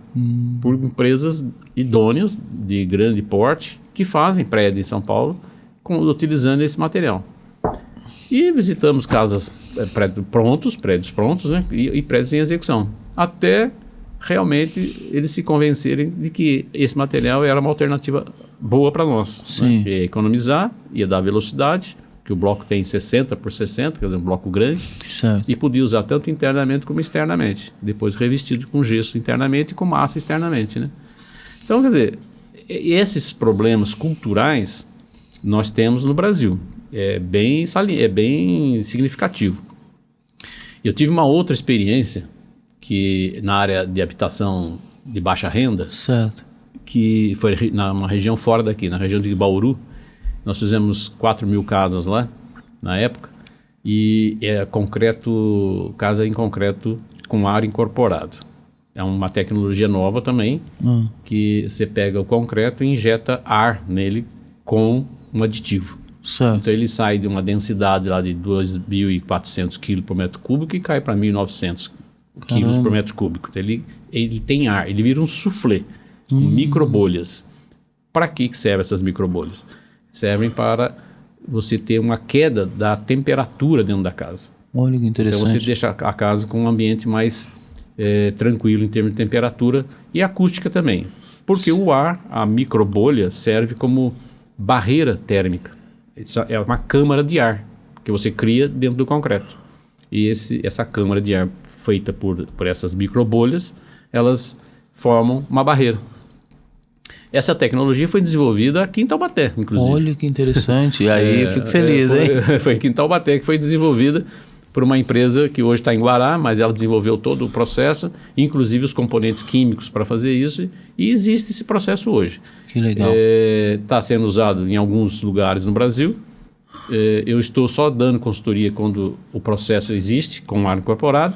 por empresas idôneas de grande porte que fazem prédio em São Paulo utilizando esse material. E visitamos prédios prontos, né? E prédios em execução, até realmente eles se convencerem de que esse material era uma alternativa boa para nós. Sim. Né? Ia economizar, ia dar velocidade, que o bloco tem 60 por 60, quer dizer, um bloco grande, Certo. e podia usar tanto internamente como externamente, depois revestido com gesso internamente e com massa externamente, né? Então, quer dizer, esses problemas culturais nós temos no Brasil, é bem significativo. Eu tive uma outra experiência que na área de habitação de baixa renda, Certo. que foi numa região fora daqui, na região de Bauru. Nós fizemos 4.000 casas lá, na época, e é casa em concreto com ar incorporado. É uma tecnologia nova também, que você pega o concreto e injeta ar nele com um aditivo. Certo. Então ele sai de uma densidade lá de 2.400 kg por metro cúbico e cai para 1.900 quilos por metro cúbico. Então ele tem ar, ele vira um soufflé, com microbolhas. Para que servem essas microbolhas? Servem para você ter uma queda da temperatura dentro da casa. Olha que interessante. Então você deixa a casa com um ambiente mais tranquilo em termos de temperatura e acústica também. Porque o ar, a microbolha, serve como barreira térmica. Isso é uma câmara de ar que você cria dentro do concreto. E essa câmara de ar feita por essas microbolhas, elas formam uma barreira. Essa tecnologia foi desenvolvida aqui em Taubaté, inclusive. Olha que interessante. Aí eu fico feliz, hein? Foi aqui em Taubaté que foi desenvolvida por uma empresa que hoje está em Guará, mas ela desenvolveu todo o processo, inclusive os componentes químicos para fazer isso, e existe esse processo hoje. Que legal. Está sendo usado em alguns lugares no Brasil. Eu estou só dando consultoria quando o processo existe, com ar incorporado,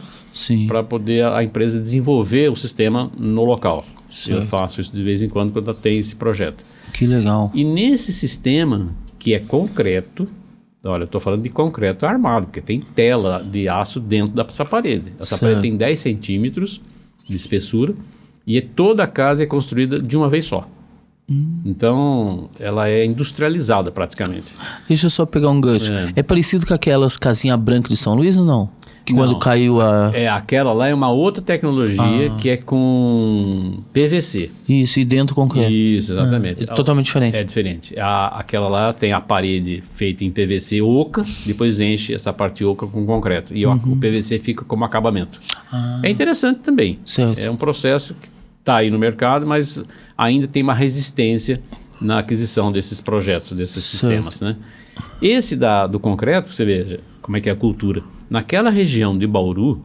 para poder a empresa desenvolver o sistema no local. Certo. Eu faço isso de vez em quando tem esse projeto. Que legal. E nesse sistema, que é concreto, olha, eu estou falando de concreto armado, porque tem tela de aço dentro dessa parede. Essa parede tem 10 centímetros de espessura e toda a casa é construída de uma vez só. Então, ela é industrializada praticamente. Deixa eu só pegar um gancho. É parecido com aquelas casinhas brancas de São Luís ou não? Que não, quando caiu a... aquela lá é uma outra tecnologia que é com PVC. Isso, e dentro concreto. Isso, exatamente. É totalmente diferente. É diferente. Aquela lá tem a parede feita em PVC oca, depois enche essa parte oca com concreto. E o PVC fica como acabamento. É interessante também. Certo. É um processo que está aí no mercado, mas ainda tem uma resistência na aquisição desses projetos, desses sistemas, né? Esse do concreto, você veja como é que é a cultura. Naquela região de Bauru,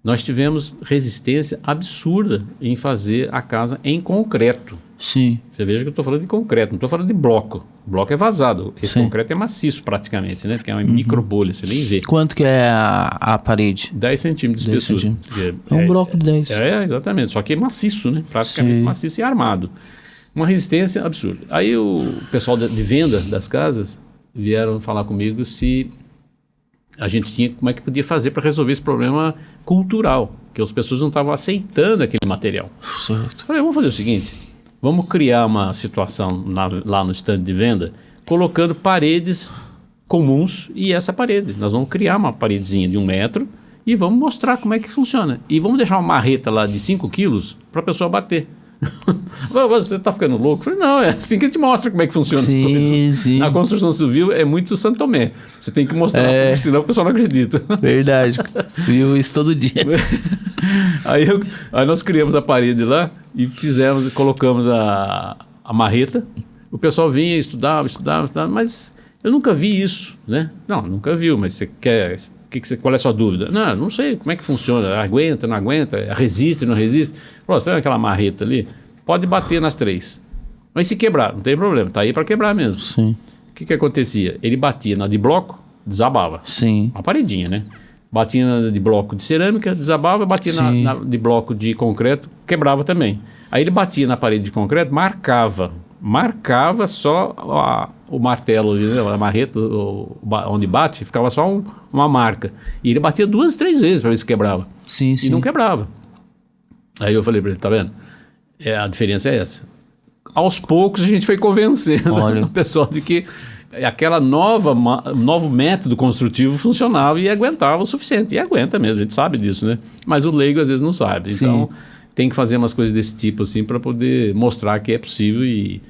nós tivemos resistência absurda em fazer a casa em concreto. Sim. Você veja que eu estou falando de concreto, não estou falando de bloco. O bloco é vazado. Esse concreto é maciço praticamente, né? Porque é uma microbolha, você nem vê. Quanto que é a parede? 10 centímetros de espessura. É um bloco de 10. Exatamente. Só que é maciço, né? Praticamente maciço e armado. Uma resistência absurda. Aí o pessoal de venda das casas vieram falar comigo se a gente tinha, como é que podia fazer para resolver esse problema cultural, que as pessoas não estavam aceitando aquele material. Certo. Eu falei, vamos fazer o seguinte, vamos criar uma situação lá no stand de venda, colocando paredes comuns e essa parede. Nós vamos criar uma paredezinha de 1 metro e vamos mostrar como é que funciona. E vamos deixar uma marreta lá de 5 quilos para a pessoa bater. Você está ficando louco? Eu falei, não, é assim que a gente mostra como é que funciona as coisas. Sim. Na construção civil é muito Santo Tomé. Você tem que mostrar, porque senão o pessoal não acredita. Verdade. Viu isso todo dia. Aí nós criamos a parede lá e colocamos a marreta. O pessoal vinha, estudava, mas eu nunca vi isso, né? Não, nunca viu, mas você quer... Qual é a sua dúvida? Não sei como é que funciona. Aguenta, não aguenta? Resiste, não resiste? Você vê aquela marreta ali? Pode bater nas 3. Mas se quebrar, não tem problema. Tá aí para quebrar mesmo. Sim. O que acontecia? Ele batia na de bloco, desabava. Sim. Uma paredinha, né? Batia na de bloco de cerâmica, desabava. Batia na de bloco de concreto, quebrava também. Aí ele batia na parede de concreto, marcava só o martelo, a marreta, onde bate, ficava só uma marca. E ele batia 2, 3 vezes para ver se quebrava. Sim. E não quebrava. Aí eu falei para ele, tá vendo? A diferença é essa. Aos poucos a gente foi convencendo o pessoal de que aquela novo método construtivo funcionava e aguentava o suficiente. E aguenta mesmo, a gente sabe disso, né? Mas o leigo às vezes não sabe. Então tem que fazer umas coisas desse tipo assim para poder mostrar que é possível e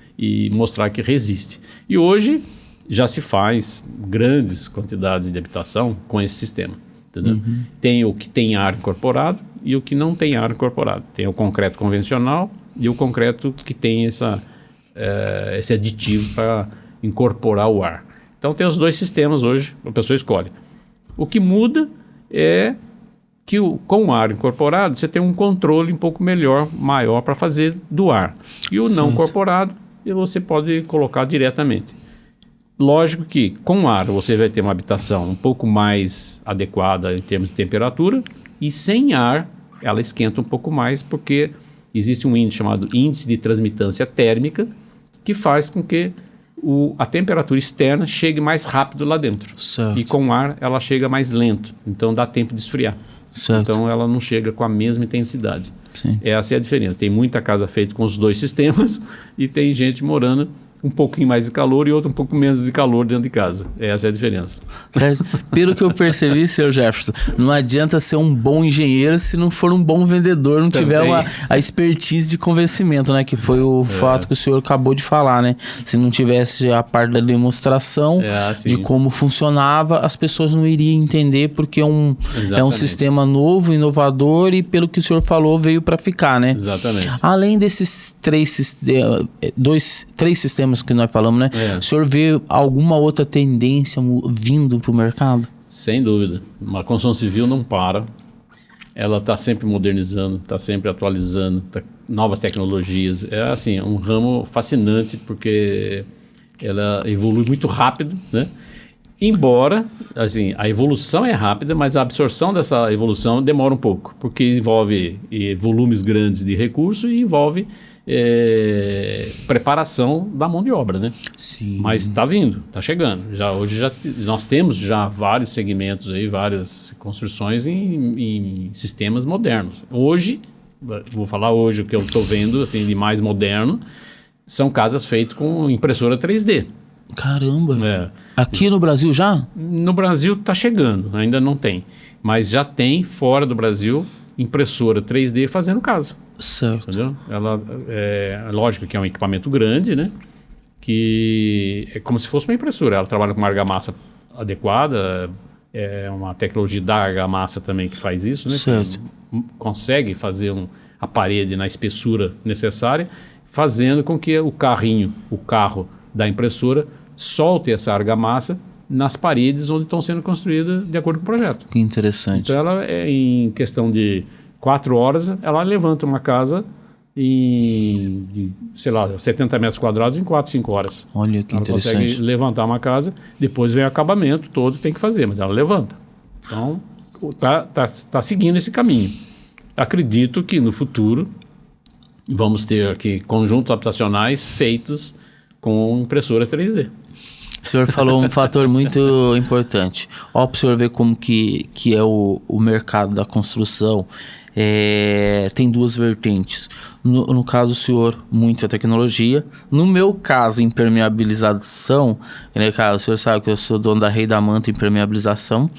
mostrar que resiste. E hoje já se faz grandes quantidades de habitação com esse sistema, entendeu? Tem o que tem ar incorporado e o que não tem ar incorporado. Tem o concreto convencional e o concreto que tem esse aditivo para incorporar o ar. Então tem os 2 sistemas hoje, a pessoa escolhe. O que muda é que com o ar incorporado você tem um controle um pouco maior para fazer do ar. E o não incorporado você pode colocar diretamente. Lógico que com ar você vai ter uma habitação um pouco mais adequada em termos de temperatura e sem ar ela esquenta um pouco mais porque existe um índice chamado índice de transmitância térmica que faz com que a temperatura externa chegue mais rápido lá dentro. Certo. E com ar ela chega mais lento, então dá tempo de esfriar. Certo. Então ela não chega com a mesma intensidade. Sim. Essa é a diferença. Tem muita casa feita com os 2 sistemas e tem gente morando um pouquinho mais de calor e outra um pouco menos de calor dentro de casa. Essa é a diferença. Certo. Pelo que eu percebi, Sr. Jefferson, não adianta ser um bom engenheiro se não for um bom vendedor, não tiver a expertise de convencimento, né? Que foi o fato que o senhor acabou de falar, né? Se não tivesse a parte da demonstração de como funcionava, as pessoas não iriam entender porque é um sistema novo, inovador e pelo que o senhor falou, veio para ficar, né? Exatamente. Além desses 3 sistemas que nós falamos, né? O senhor vê alguma outra tendência vindo para o mercado? Sem dúvida. A construção civil não para. Ela está sempre modernizando, está sempre atualizando, novas tecnologias. É assim, um ramo fascinante porque ela evolui muito rápido, né? Embora, assim, a evolução é rápida, mas a absorção dessa evolução demora um pouco, porque envolve volumes grandes de recurso e envolve preparação da mão de obra, né? Sim. Mas está vindo, está chegando. Hoje nós temos já vários segmentos aí, várias construções em sistemas modernos. Hoje, vou falar hoje o que eu estou vendo assim de mais moderno, são casas feitas com impressora 3D. Caramba! Aqui no Brasil já? No Brasil está chegando, ainda não tem. Mas já tem fora do Brasil impressora 3D fazendo casa. Certo. Entendeu? Ela lógico que é um equipamento grande, né? Que é como se fosse uma impressora. Ela trabalha com uma argamassa adequada, é uma tecnologia da argamassa também que faz isso, né? Certo. Que consegue fazer a parede na espessura necessária, fazendo com que o carro da impressora solte essa argamassa nas paredes onde estão sendo construídas de acordo com o projeto. Que interessante. Então ela, em questão de 4 horas, ela levanta uma casa em, sei lá, 70 metros quadrados em 4, 5 horas. Olha que ela interessante. Ela consegue levantar uma casa, depois vem o acabamento todo, tem que fazer, mas ela levanta. Então, tá seguindo esse caminho. Acredito que no futuro vamos ter aqui conjuntos habitacionais feitos com impressora 3D. O senhor falou um fator muito importante. Ó, para o senhor ver como que é o mercado da construção. Tem 2 vertentes. No caso do senhor, muita tecnologia. No meu caso, impermeabilização. Né, cara, o senhor sabe que eu sou dono da Rei da Manta Impermeabilização.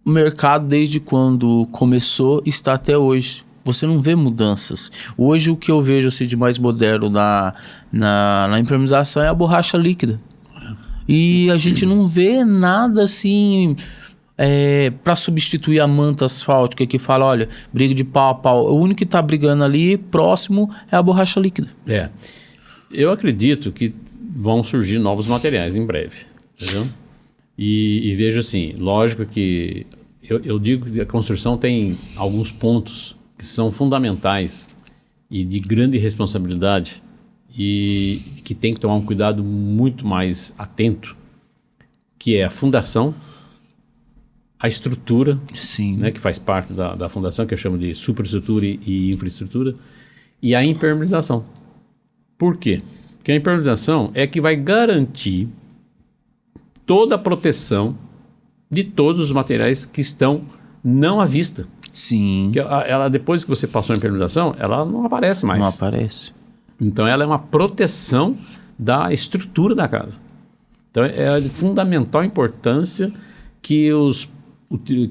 O mercado, desde quando começou, está até hoje. você não vê mudanças. Hoje o que eu vejo assim, de mais moderno na impermeabilização é a borracha líquida. E a gente não vê nada assim para substituir a manta asfáltica que fala, olha, briga de pau a pau. O único que está brigando ali próximo é a borracha líquida. Eu acredito que vão surgir novos materiais em breve, entendeu? E vejo assim, lógico que eu digo que a construção tem alguns pontos que são fundamentais e de grande responsabilidade e que tem que tomar um cuidado muito mais atento, que é a fundação, a estrutura, Sim. Né, que faz parte da fundação, que eu chamo de superestrutura e infraestrutura, e a impermeabilização. Por quê? Porque a impermeabilização é que vai garantir toda a proteção de todos os materiais que estão não à vista. Sim. Que ela, depois que você passou a impermeabilização, ela não aparece mais. Não aparece. Então ela é uma proteção da estrutura da casa. Então é de fundamental importância que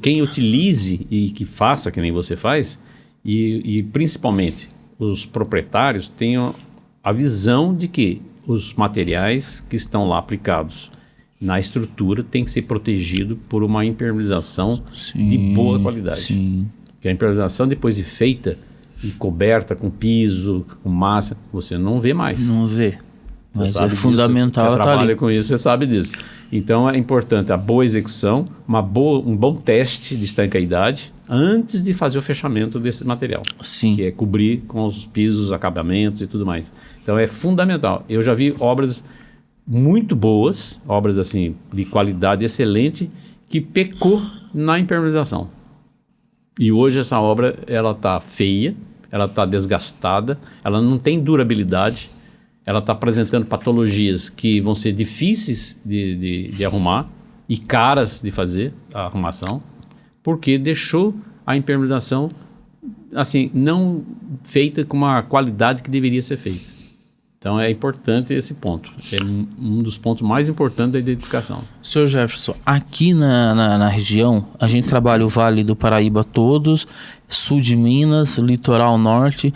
quem utilize e que faça que nem você faz, e principalmente os proprietários tenham a visão de que os materiais que estão lá aplicados na estrutura têm que ser protegidos por uma impermeabilização de boa qualidade. Sim. Que a impermeabilização, depois de feita e coberta com piso, com massa, você não vê mais. Não vê. Mas é disso, fundamental ela você tá trabalha ali. com isso, você sabe disso. Então é importante a boa execução, um bom teste de estanqueidade antes de fazer o fechamento desse material. Sim. Que é cobrir com os pisos, acabamentos e tudo mais. Então é fundamental. Eu já vi obras muito boas, obras assim de qualidade excelente, que pecou na impermeabilização. E hoje essa obra ela está feia, ela está desgastada, ela não tem durabilidade, ela está apresentando patologias que vão ser difíceis de arrumar e caras de fazer a arrumação, porque deixou a impermeabilização assim, não feita com uma qualidade que deveria ser feita. Então é importante esse ponto, é um dos pontos mais importantes da edificação. Senhor Jefferson, aqui na região, a gente trabalha o Vale do Paraíba todos, sul de Minas, litoral norte.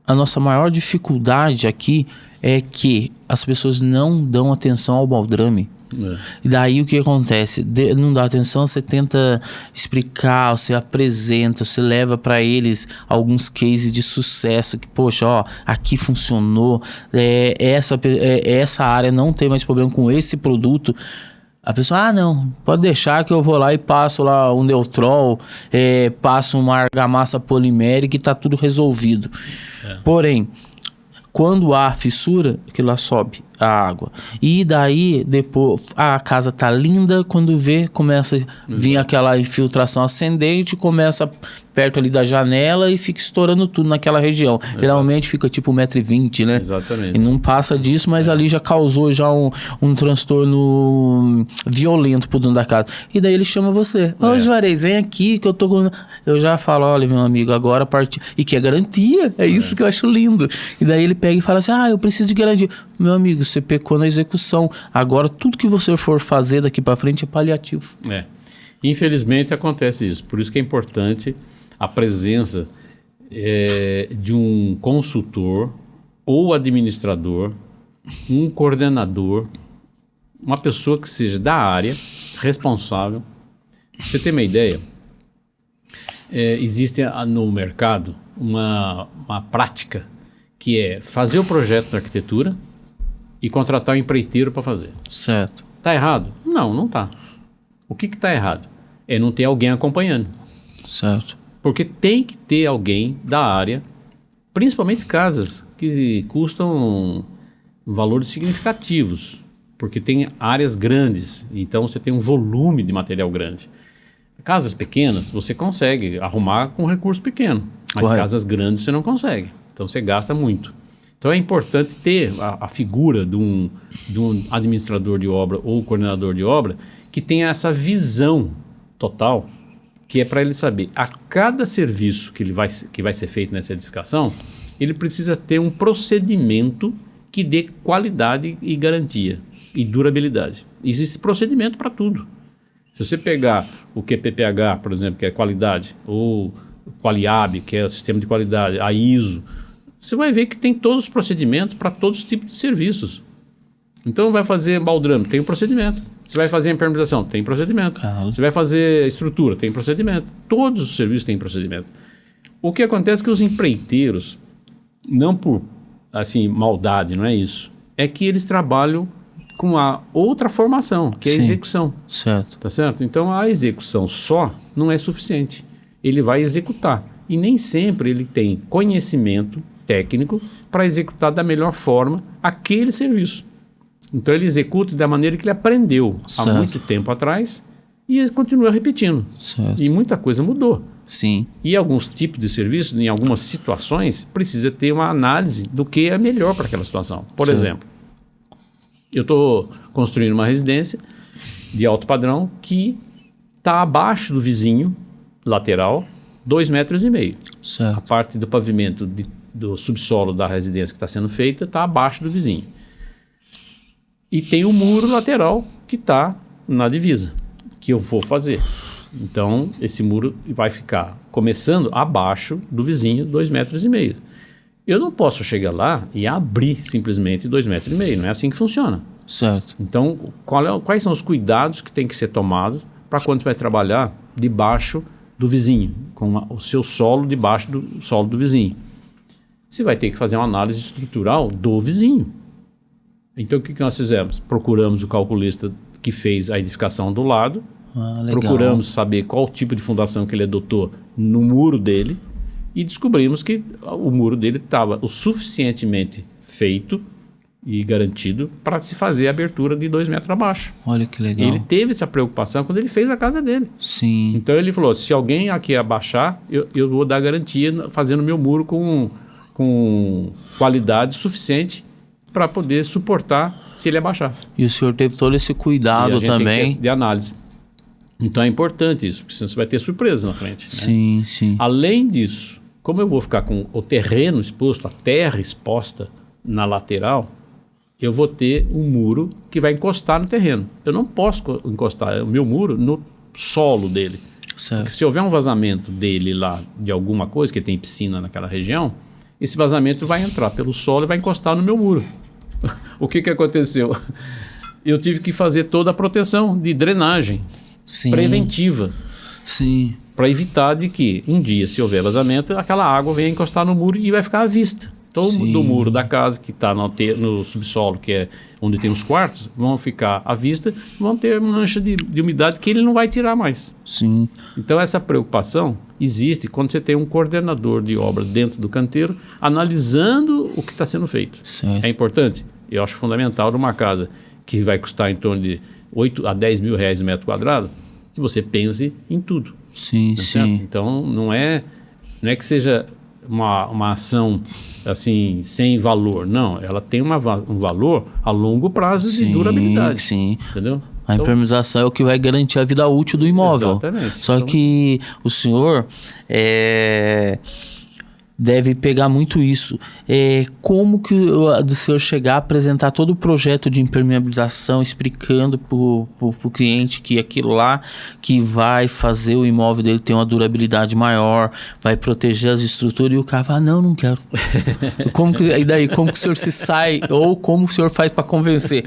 A nossa maior dificuldade aqui é que as pessoas não dão atenção ao baldrame. E daí o que acontece? Não dá atenção, você tenta explicar, você apresenta, você leva para eles alguns cases de sucesso que, poxa, ó, aqui funcionou, essa área não tem mais problema com esse produto. A pessoa, não, pode deixar que eu vou lá e passo lá um Neutrol, passo uma argamassa polimérica e tá tudo resolvido. Porém, quando há fissura, que lá sobe a água. E daí, depois, a casa tá linda, quando vê, começa a vir aquela infiltração ascendente, começa perto ali da janela e fica estourando tudo naquela região. Geralmente fica tipo 1,20 m, né? Exatamente. E não passa disso, mas ali já causou já um transtorno violento pro dono da casa. E daí ele chama você. Ô, Juarez, vem aqui que eu tô com... Eu já falo, olha, meu amigo, agora partiu. E que é garantia. É isso que eu acho lindo. E daí ele pega e fala assim, eu preciso de garantia. Meu amigo, você pecou na execução. Agora, tudo que você for fazer daqui para frente é paliativo. Infelizmente acontece isso. Por isso que é importante a presença de um consultor ou administrador, um coordenador, uma pessoa que seja da área, responsável. Pra você ter uma ideia, existe no mercado uma prática que é fazer o projeto da arquitetura e contratar um empreiteiro para fazer. Certo. Tá errado? Não, não tá. O que tá errado? É não ter alguém acompanhando. Certo. Porque tem que ter alguém da área, principalmente casas que custam valores significativos, porque tem áreas grandes, então você tem um volume de material grande. Casas pequenas você consegue arrumar com recurso pequeno, mas Correto. Casas grandes você não consegue, então você gasta muito. Então é importante ter a figura de um administrador de obra ou coordenador de obra que tenha essa visão total, que é para ele saber, a cada serviço que vai ser feito nessa edificação, ele precisa ter um procedimento que dê qualidade e garantia e durabilidade. Existe procedimento para tudo. Se você pegar o QPPH, por exemplo, que é qualidade, ou Qualiab, que é o sistema de qualidade, a ISO, você vai ver que tem todos os procedimentos para todos os tipos de serviços. Então, vai fazer baldrame, tem um procedimento. Você vai fazer impermeabilização, tem procedimento. Claro. Você vai fazer estrutura, tem procedimento. Todos os serviços têm procedimento. O que acontece é que os empreiteiros, não por assim, maldade, não é isso, é que eles trabalham com a outra formação, que é a execução. Certo. Tá certo? Então, a execução só não é suficiente. Ele vai executar. E nem sempre ele tem conhecimento técnico para executar da melhor forma aquele serviço. Então, ele executa da maneira que ele aprendeu há muito tempo atrás e ele continua repetindo. Certo. E muita coisa mudou. Sim. E alguns tipos de serviços, em algumas situações, precisa ter uma análise do que é melhor para aquela situação. Por exemplo, eu estou construindo uma residência de alto padrão que está abaixo do vizinho lateral, 2,5 metros. Certo. A parte do pavimento do subsolo da residência que está sendo feita está abaixo do vizinho. E tem o muro lateral que está na divisa, que eu vou fazer. Então, esse muro vai ficar começando abaixo do vizinho, 2,5 metros. Eu não posso chegar lá e abrir simplesmente 2,5 metros. Não é assim que funciona. Certo. Então, quais são os cuidados que tem que ser tomados para quando você vai trabalhar debaixo do vizinho, com o seu solo debaixo do solo do vizinho? Você vai ter que fazer uma análise estrutural do vizinho. Então, o que nós fizemos? Procuramos o calculista que fez a edificação do lado, procuramos saber qual tipo de fundação que ele adotou no muro dele e descobrimos que o muro dele estava o suficientemente feito e garantido para se fazer a abertura de 2 metros abaixo. Olha que legal. Ele teve essa preocupação quando ele fez a casa dele. Sim. Então ele falou, se alguém aqui abaixar, eu vou dar garantia fazendo meu muro com qualidade suficiente para poder suportar se ele abaixar. E o senhor teve todo esse cuidado também. De análise. Então é importante isso, porque senão você vai ter surpresa na frente. Sim, né? sim. Além disso, como eu vou ficar com o terreno exposto, a terra exposta na lateral, eu vou ter um muro que vai encostar no terreno. Eu não posso encostar o meu muro no solo dele. Certo. Porque se houver um vazamento dele lá, de alguma coisa, que tem piscina naquela região, esse vazamento vai entrar pelo solo e vai encostar no meu muro. O que aconteceu? Eu tive que fazer toda a proteção de drenagem preventiva. Sim. Para evitar de que um dia, se houver vazamento, aquela água venha encostar no muro e vai ficar à vista. Todo do muro da casa que está no subsolo, que é onde tem os quartos, vão ficar à vista, vão ter mancha de umidade que ele não vai tirar mais. Sim. Então essa preocupação existe quando você tem um coordenador de obra dentro do canteiro, analisando o que está sendo feito. Certo. É importante? Eu acho fundamental numa casa que vai custar em torno de 8 a 10 mil reais o metro quadrado, que você pense em tudo. Sim, Tá sim. certo? Então não é que seja uma ação assim sem valor, não, ela tem um valor a longo prazo de durabilidade. Sim. Entendeu? A impermeabilização é o que vai garantir a vida útil do imóvel. Exatamente. Só que o senhor deve pegar muito isso. Como que do senhor chegar a apresentar todo o projeto de impermeabilização, explicando para o cliente que aquilo lá que vai fazer o imóvel dele ter uma durabilidade maior, vai proteger as estruturas, e o cara fala, não quero. E daí, como que o senhor se sai, ou como o senhor faz para convencer?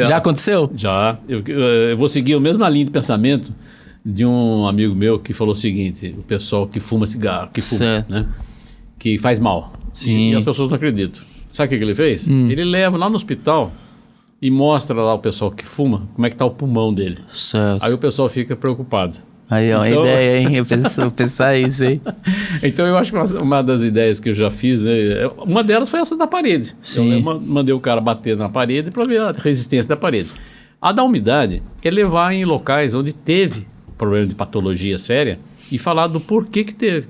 Já aconteceu? Já. Eu vou seguir a mesma linha de pensamento de um amigo meu que falou o seguinte: o pessoal que fuma cigarro, né? Que faz mal. Sim. E as pessoas não acreditam. Sabe o que ele fez? Ele leva lá no hospital e mostra lá o pessoal que fuma como é que tá o pulmão dele. Certo. Aí o pessoal fica preocupado. Aí, ó, então... ideia, hein? Eu pensar isso, hein? Então, eu acho que uma das ideias que eu já fiz, né, uma delas foi essa da parede. Sim. Eu mandei o cara bater na parede para ver a resistência da parede. A da umidade é levar em locais onde teve problema de patologia séria e falar do porquê que teve.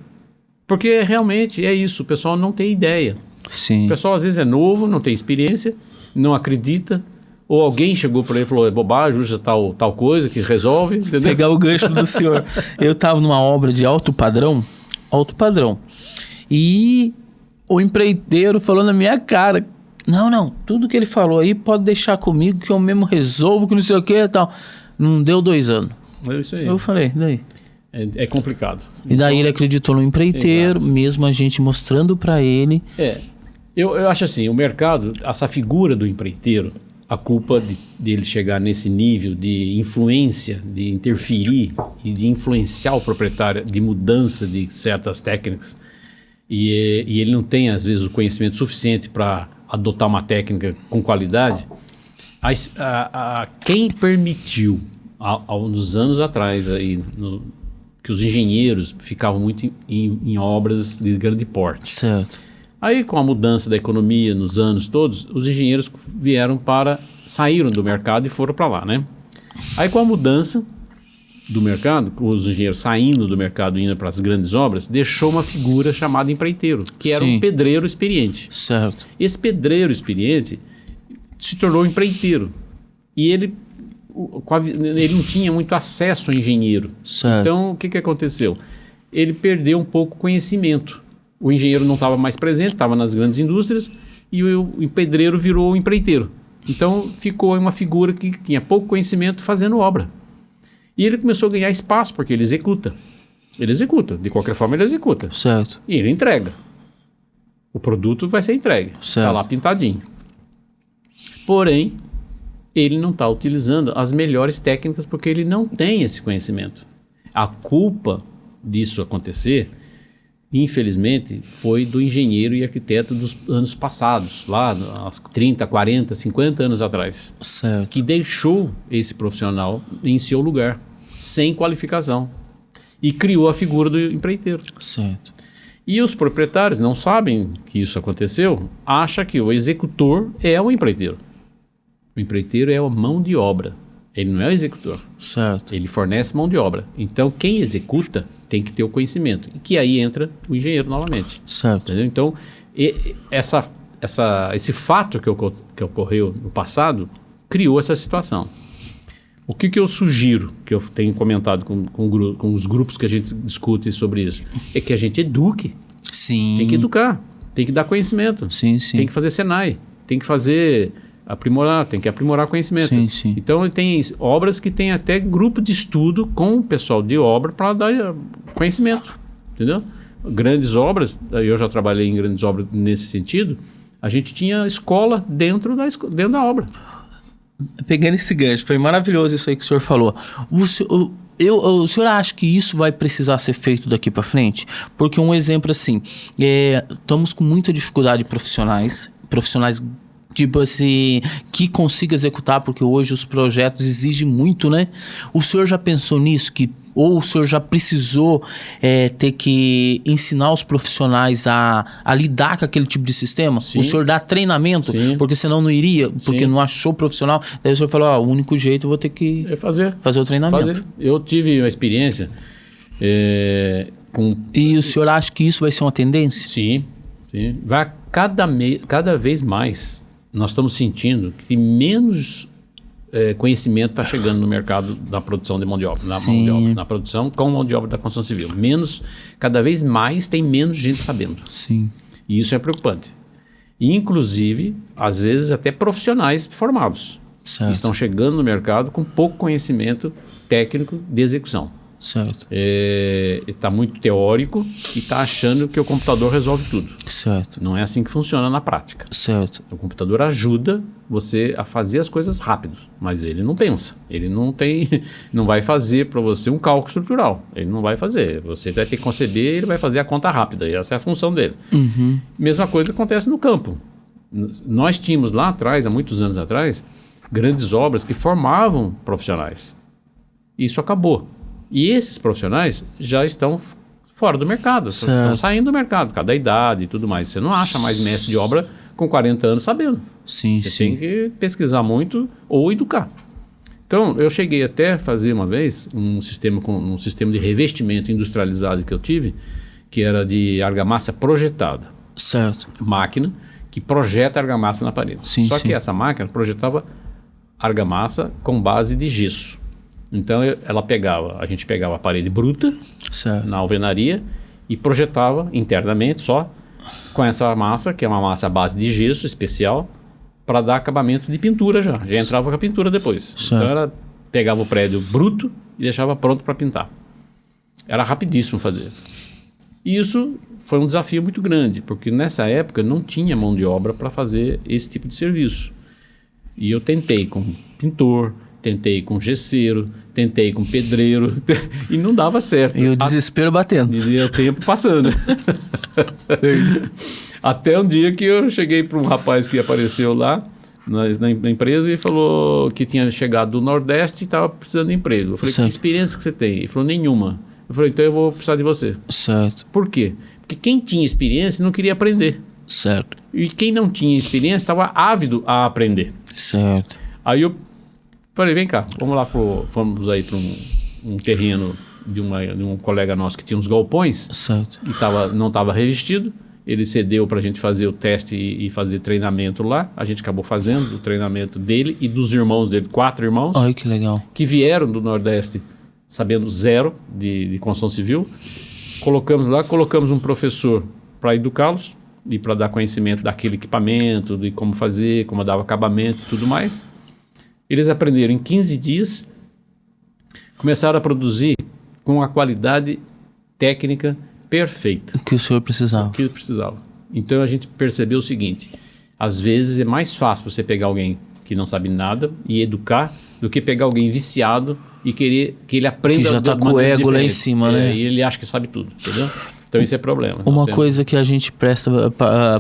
Porque realmente é isso, o pessoal não tem ideia. Sim. O pessoal às vezes é novo, não tem experiência, não acredita, ou alguém chegou para ele e falou, é bobagem, usa tal coisa que resolve, entendeu? Pegar o gancho do senhor. Eu estava numa obra de alto padrão, e o empreiteiro falou na minha cara, não, tudo que ele falou aí pode deixar comigo que eu mesmo resolvo, que não sei o que e tal. Não deu 2 anos. É isso aí. Eu falei, daí? É complicado. E daí ele acreditou no empreiteiro, mesmo a gente mostrando para ele. Eu acho assim, o mercado, essa figura do empreiteiro, a culpa dele chegar nesse nível de influência, de interferir e de influenciar o proprietário, de mudança de certas técnicas, e ele não tem, às vezes, o conhecimento suficiente para adotar uma técnica com qualidade, quem permitiu, nos anos atrás, aí, que os engenheiros ficavam muito em obras de grande porte. Certo. Aí, com a mudança da economia nos anos todos, os engenheiros saíram do mercado e foram para lá, né? Aí, com a mudança do mercado, os engenheiros saindo do mercado e indo para as grandes obras, deixou uma figura chamada empreiteiro, que era um pedreiro experiente. Certo. Esse pedreiro experiente se tornou empreiteiro. E ele não tinha muito acesso ao engenheiro. Certo. Então, o que aconteceu? Ele perdeu um pouco o conhecimento. O engenheiro não estava mais presente, estava nas grandes indústrias, e o pedreiro virou o empreiteiro. Então, ficou uma figura que tinha pouco conhecimento fazendo obra. E ele começou a ganhar espaço, porque ele executa. Ele executa, de qualquer forma ele executa. Certo. E ele entrega. O produto vai ser entregue. Está lá pintadinho. Porém, ele não está utilizando as melhores técnicas porque ele não tem esse conhecimento. A culpa disso acontecer, infelizmente, foi do engenheiro e arquiteto dos anos passados, lá há 30, 40, 50 anos atrás. Certo. Que deixou esse profissional em seu lugar, sem qualificação, e criou a figura do empreiteiro. Certo. E os proprietários não sabem que isso aconteceu, acham que o executor é o empreiteiro. O empreiteiro é a mão de obra, ele não é o executor. Certo. Ele fornece mão de obra. Então, quem executa tem que ter o conhecimento, e que aí entra o engenheiro novamente. Certo. Entendeu? Então, esse fato que ocorreu no passado criou essa situação. O que eu sugiro, que eu tenho comentado com os grupos que a gente discute sobre isso, é que a gente eduque. Sim. Tem que educar, tem que dar conhecimento. Sim. Tem que fazer Senai, tem que aprimorar conhecimento. Sim. Então, tem obras que tem até grupo de estudo com o pessoal de obra para dar conhecimento, entendeu? Grandes obras, eu já trabalhei em grandes obras nesse sentido, a gente tinha escola dentro da obra. Pegando esse gancho, foi maravilhoso isso aí que o senhor falou. O senhor acha que isso vai precisar ser feito daqui para frente? Porque um exemplo assim, estamos com muita dificuldade de profissionais tipo assim, que consiga executar, porque hoje os projetos exigem muito, né? O senhor já pensou nisso? Ou o senhor já precisou ter que ensinar os profissionais a lidar com aquele tipo de sistema? Sim. O senhor dá treinamento? Sim. Porque senão não iria, porque não achou profissional. Daí o senhor falou, o único jeito eu vou ter que fazer o treinamento. Eu tive uma experiência com... E o senhor acha que isso vai ser uma tendência? Sim. Vai cada vez mais... Nós estamos sentindo que menos conhecimento está chegando no mercado da produção de mão de obra, na produção com mão de obra da construção civil. Cada vez mais tem menos gente sabendo. Sim. E isso é preocupante. E, inclusive, às vezes até profissionais formados estão chegando no mercado com pouco conhecimento técnico de execução. Certo. Está muito teórico e está achando que o computador resolve tudo. Certo. Não é assim que funciona na prática. Certo. O computador ajuda você a fazer as coisas rápido, mas ele não pensa. Ele não vai fazer para você um cálculo estrutural. Ele não vai fazer. Você vai ter que conceber, ele vai fazer a conta rápida. E essa é a função dele. Uhum. Mesma coisa acontece no campo. Nós tínhamos lá atrás, há muitos anos atrás, grandes obras que formavam profissionais. Isso acabou. E esses profissionais já estão fora do mercado, estão saindo do mercado, por causa da idade e tudo mais. Você não acha mais mestre de obra com 40 anos sabendo. Sim. Você tem que pesquisar muito ou educar. Então, eu cheguei até a fazer uma vez um sistema de revestimento industrializado que eu tive, que era de argamassa projetada. Certo. Máquina que projeta argamassa na parede. Só que essa máquina projetava argamassa com base de gesso. Então a gente pegava a parede bruta na alvenaria e projetava internamente só com essa massa, que é uma massa à base de gesso especial, para dar acabamento de pintura já entrava com a pintura depois. Certo. Então era pegava o prédio bruto e deixava pronto para pintar. Era rapidíssimo fazer. E isso foi um desafio muito grande, porque nessa época não tinha mão de obra para fazer esse tipo de serviço. E eu tentei com pintor, tentei com gesseiro, tentei com pedreiro, e não dava certo. E o desespero batendo. E o tempo passando. Até um dia que eu cheguei para um rapaz que apareceu lá na empresa e falou que tinha chegado do Nordeste e estava precisando de emprego. Eu falei, certo. que experiência que você tem? Ele falou, nenhuma. Eu falei, então eu vou precisar de você. Certo. Por quê? Porque quem tinha experiência não queria aprender. Certo. E quem não tinha experiência estava ávido a aprender. Certo. Aí eu falei, vem cá, fomos aí para um terreno de um colega nosso que tinha uns galpões. Certo. E não estava revestido. Ele cedeu para a gente fazer o teste e fazer treinamento lá. A gente acabou fazendo o treinamento dele e dos irmãos dele, 4 irmãos. Ai, que legal. Que vieram do Nordeste sabendo zero de construção civil. Colocamos um professor para educá-los e para dar conhecimento daquele equipamento, de como fazer, como dar o acabamento e tudo mais. Eles aprenderam em 15 dias, começaram a produzir com a qualidade técnica perfeita. O que o senhor precisava. O que ele precisava. Então a gente percebeu o seguinte, às vezes é mais fácil você pegar alguém que não sabe nada e educar do que pegar alguém viciado e querer que ele aprenda. Que já está com o ego lá em cima, né? E ele acha que sabe tudo, entendeu? Então isso é problema. Uma coisa que a gente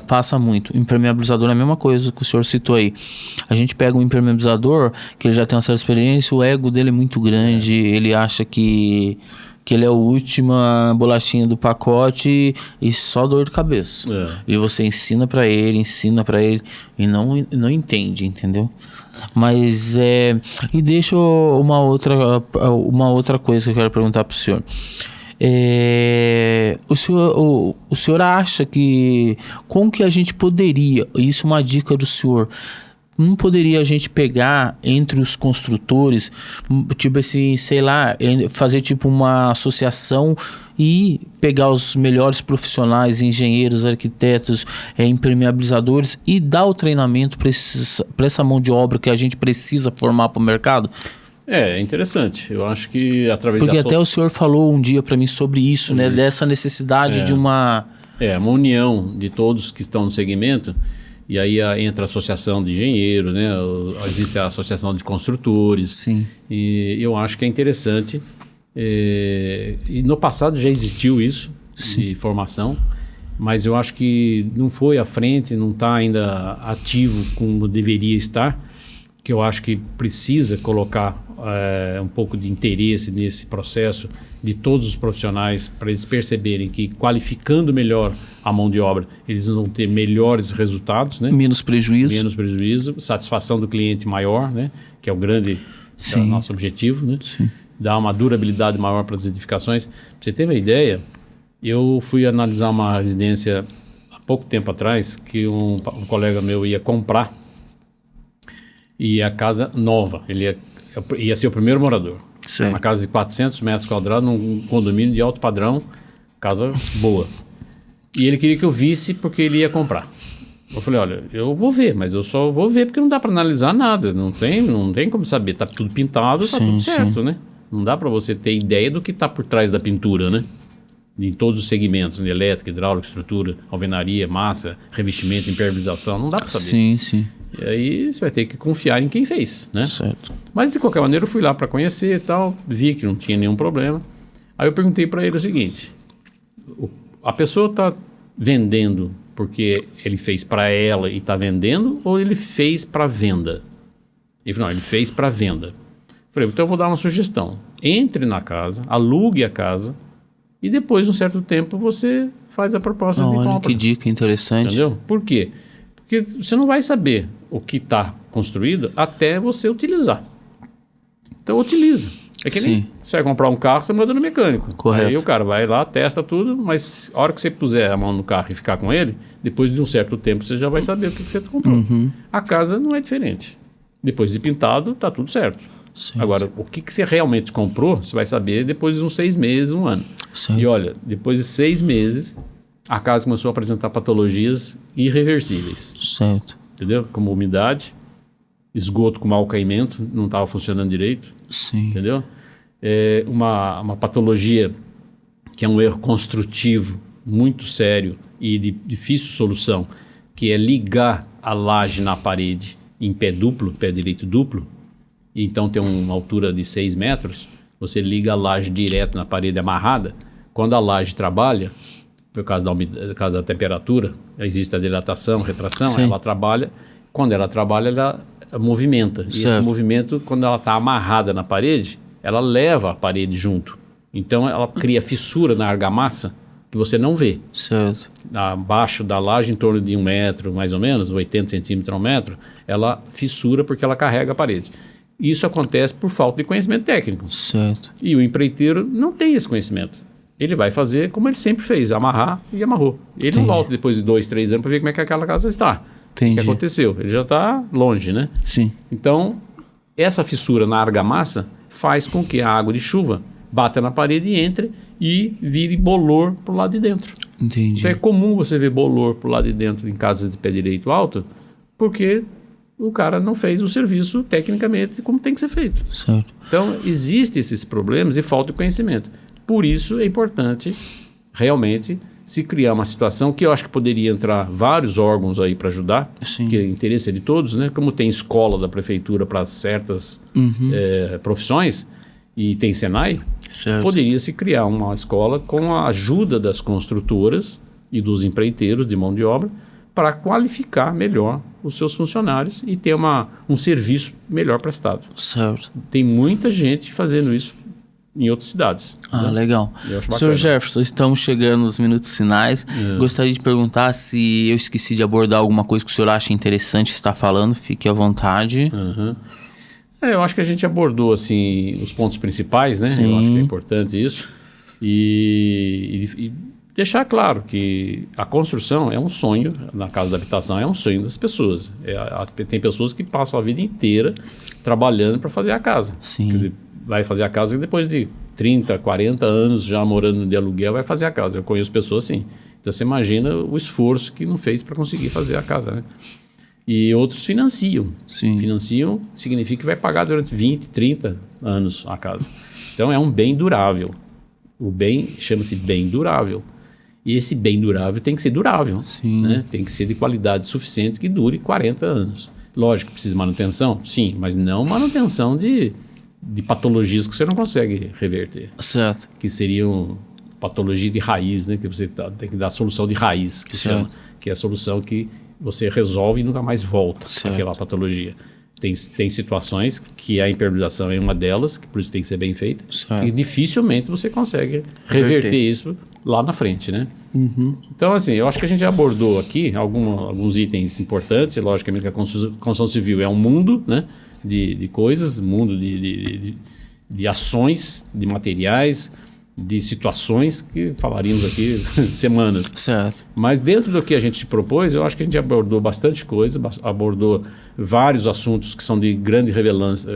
passa muito, impermeabilizador é a mesma coisa que o senhor citou aí. A gente pega um impermeabilizador que ele já tem uma certa experiência, o ego dele é muito grande, ele acha que ele é a última bolachinha do pacote e só dor de cabeça. E você ensina pra ele e não entende, entendeu? Mas e deixa uma outra coisa que eu quero perguntar pro senhor. O senhor acha que como que a gente poderia, isso é uma dica do senhor, não poderia a gente pegar entre os construtores, tipo assim, sei lá, fazer tipo uma associação e pegar os melhores profissionais, engenheiros, arquitetos, impermeabilizadores e dar o treinamento para essa mão de obra que a gente precisa formar para o mercado? É interessante. Eu acho que através Porque até o senhor falou um dia para mim sobre isso, né? Dessa necessidade de uma união de todos que estão no segmento. E aí entra a associação de engenheiros, né? Existe a associação de construtores. Sim. E eu acho que é interessante. E no passado já existiu isso, de formação, mas eu acho que não foi à frente, não está ainda ativo como deveria estar, que eu acho que precisa colocar um pouco de interesse nesse processo de todos os profissionais para eles perceberem que qualificando melhor a mão de obra, eles vão ter melhores resultados, né? Menos prejuízo, satisfação do cliente maior, né? Que é o nosso objetivo, né? Sim. Dar uma durabilidade maior para as edificações. Pra você ter uma ideia, eu fui analisar uma residência há pouco tempo atrás que um colega meu ia comprar e a casa nova, ele ia ser o primeiro morador. Certo. Uma casa de 400 metros quadrados, num condomínio de alto padrão, casa boa. E ele queria que eu visse porque ele ia comprar. Eu falei, olha, eu vou ver, mas eu só vou ver porque não dá para analisar nada, não tem como saber, tá tudo pintado, tá tudo certo, né? Não dá para você ter ideia do que tá por trás da pintura, né? Em todos os segmentos, de elétrica, hidráulica, estrutura, alvenaria, massa, revestimento, impermeabilização, não dá para saber. Sim. E aí você vai ter que confiar em quem fez, né? Certo. Mas de qualquer maneira eu fui lá para conhecer e tal, vi que não tinha nenhum problema. Aí eu perguntei para ele o seguinte, a pessoa está vendendo porque ele fez para ela e está vendendo ou ele fez para venda? Ele falou, não, ele fez para venda. Falei, então eu vou dar uma sugestão. Entre na casa, alugue a casa e depois de um certo tempo você faz a proposta de compra. Olha que dica interessante. Entendeu? Por quê? Porque você não vai saber o que está construído até você utilizar. Então utiliza. É que nem você vai comprar um carro, você manda no mecânico. Correto. Aí o cara vai lá, testa tudo, mas a hora que você puser a mão no carro e ficar com ele, depois de um certo tempo você já vai saber o que você comprou. Uhum. A casa não é diferente. Depois de pintado, tá tudo certo. Certo. Agora, o que você realmente comprou, você vai saber depois de uns 6 meses, 1 ano. Certo. E olha, depois de 6 meses, a casa começou a apresentar patologias irreversíveis. Certo. Entendeu? Como umidade, esgoto com mau caimento, não estava funcionando direito, Sim. entendeu? Uma patologia que é um erro construtivo muito sério e de difícil solução, que é ligar a laje na parede em pé duplo, pé direito duplo, então tem uma altura de 6 metros, você liga a laje direto na parede amarrada, quando a laje trabalha, por causa da temperatura, existe a dilatação, retração, Sim. ela trabalha, quando ela trabalha, ela movimenta, e esse movimento, quando ela está amarrada na parede, ela leva a parede junto, então ela cria fissura na argamassa, que você não vê. Certo. Abaixo da laje, em torno de 1 metro, mais ou menos, 80 centímetros a 1 metro, ela fissura porque ela carrega a parede. Isso acontece por falta de conhecimento técnico. Certo. E o empreiteiro não tem esse conhecimento. Ele vai fazer como ele sempre fez, amarrar e amarrou. Ele não volta depois de 2, 3 anos para ver como é que aquela casa está. Entendi. O que aconteceu? Ele já está longe, né? Sim. Então, essa fissura na argamassa faz com que a água de chuva bata na parede e entre e vire bolor pro lado de dentro. Entendi. Então é comum você ver bolor pro lado de dentro em casas de pé direito alto, porque o cara não fez o serviço tecnicamente como tem que ser feito. Certo. Então existem esses problemas e falta de conhecimento. Por isso é importante realmente se criar uma situação que eu acho que poderia entrar vários órgãos aí para ajudar, Sim. que é interesse de todos, né? Como tem escola da prefeitura para certas profissões e tem Senai, Certo. poderia se criar uma escola com a ajuda das construtoras e dos empreiteiros de mão de obra para qualificar melhor os seus funcionários e ter um serviço melhor prestado. Certo. Tem muita gente fazendo isso em outras cidades. Ah, legal. Eu acho Sr. bacana. Jefferson, estamos chegando nos minutos finais. Gostaria de perguntar se eu esqueci de abordar alguma coisa que o senhor acha interessante estar falando. Fique à vontade. Eu acho que a gente abordou assim os pontos principais, né? Sim. Eu acho que é importante isso. E deixar claro que a construção é um sonho, na casa da habitação é um sonho das pessoas. Tem pessoas que passam a vida inteira trabalhando para fazer a casa. Sim. Quer dizer, vai fazer a casa e depois de 30, 40 anos já morando de aluguel vai fazer a casa. Eu conheço pessoas assim. Então você imagina o esforço que não fez para conseguir fazer a casa, né? E outros financiam. Sim. Financiam significa que vai pagar durante 20, 30 anos a casa. Então é um bem durável. O bem chama-se bem durável. E esse bem durável tem que ser durável. Sim. Né? Tem que ser de qualidade suficiente que dure 40 anos. Lógico, precisa de manutenção? Sim, mas não manutenção de patologias que você não consegue reverter. Certo. Que seriam patologia de raiz, né? Que você tem que dar a solução de raiz, que chama. Que é a solução que você resolve e nunca mais volta àquela patologia. Tem situações que a impermeabilização é uma delas, que por isso tem que ser bem feita, e dificilmente você consegue reverter isso lá na frente, né? Então, assim, eu acho que a gente já abordou aqui alguns itens importantes. Logicamente que a construção civil é um mundo, né, de coisas, mundo de ações, de materiais, de situações que falaríamos aqui semanas. Certo. Mas dentro do que a gente se propôs, eu acho que a gente abordou bastante coisa, abordou vários assuntos que são de grande relevância,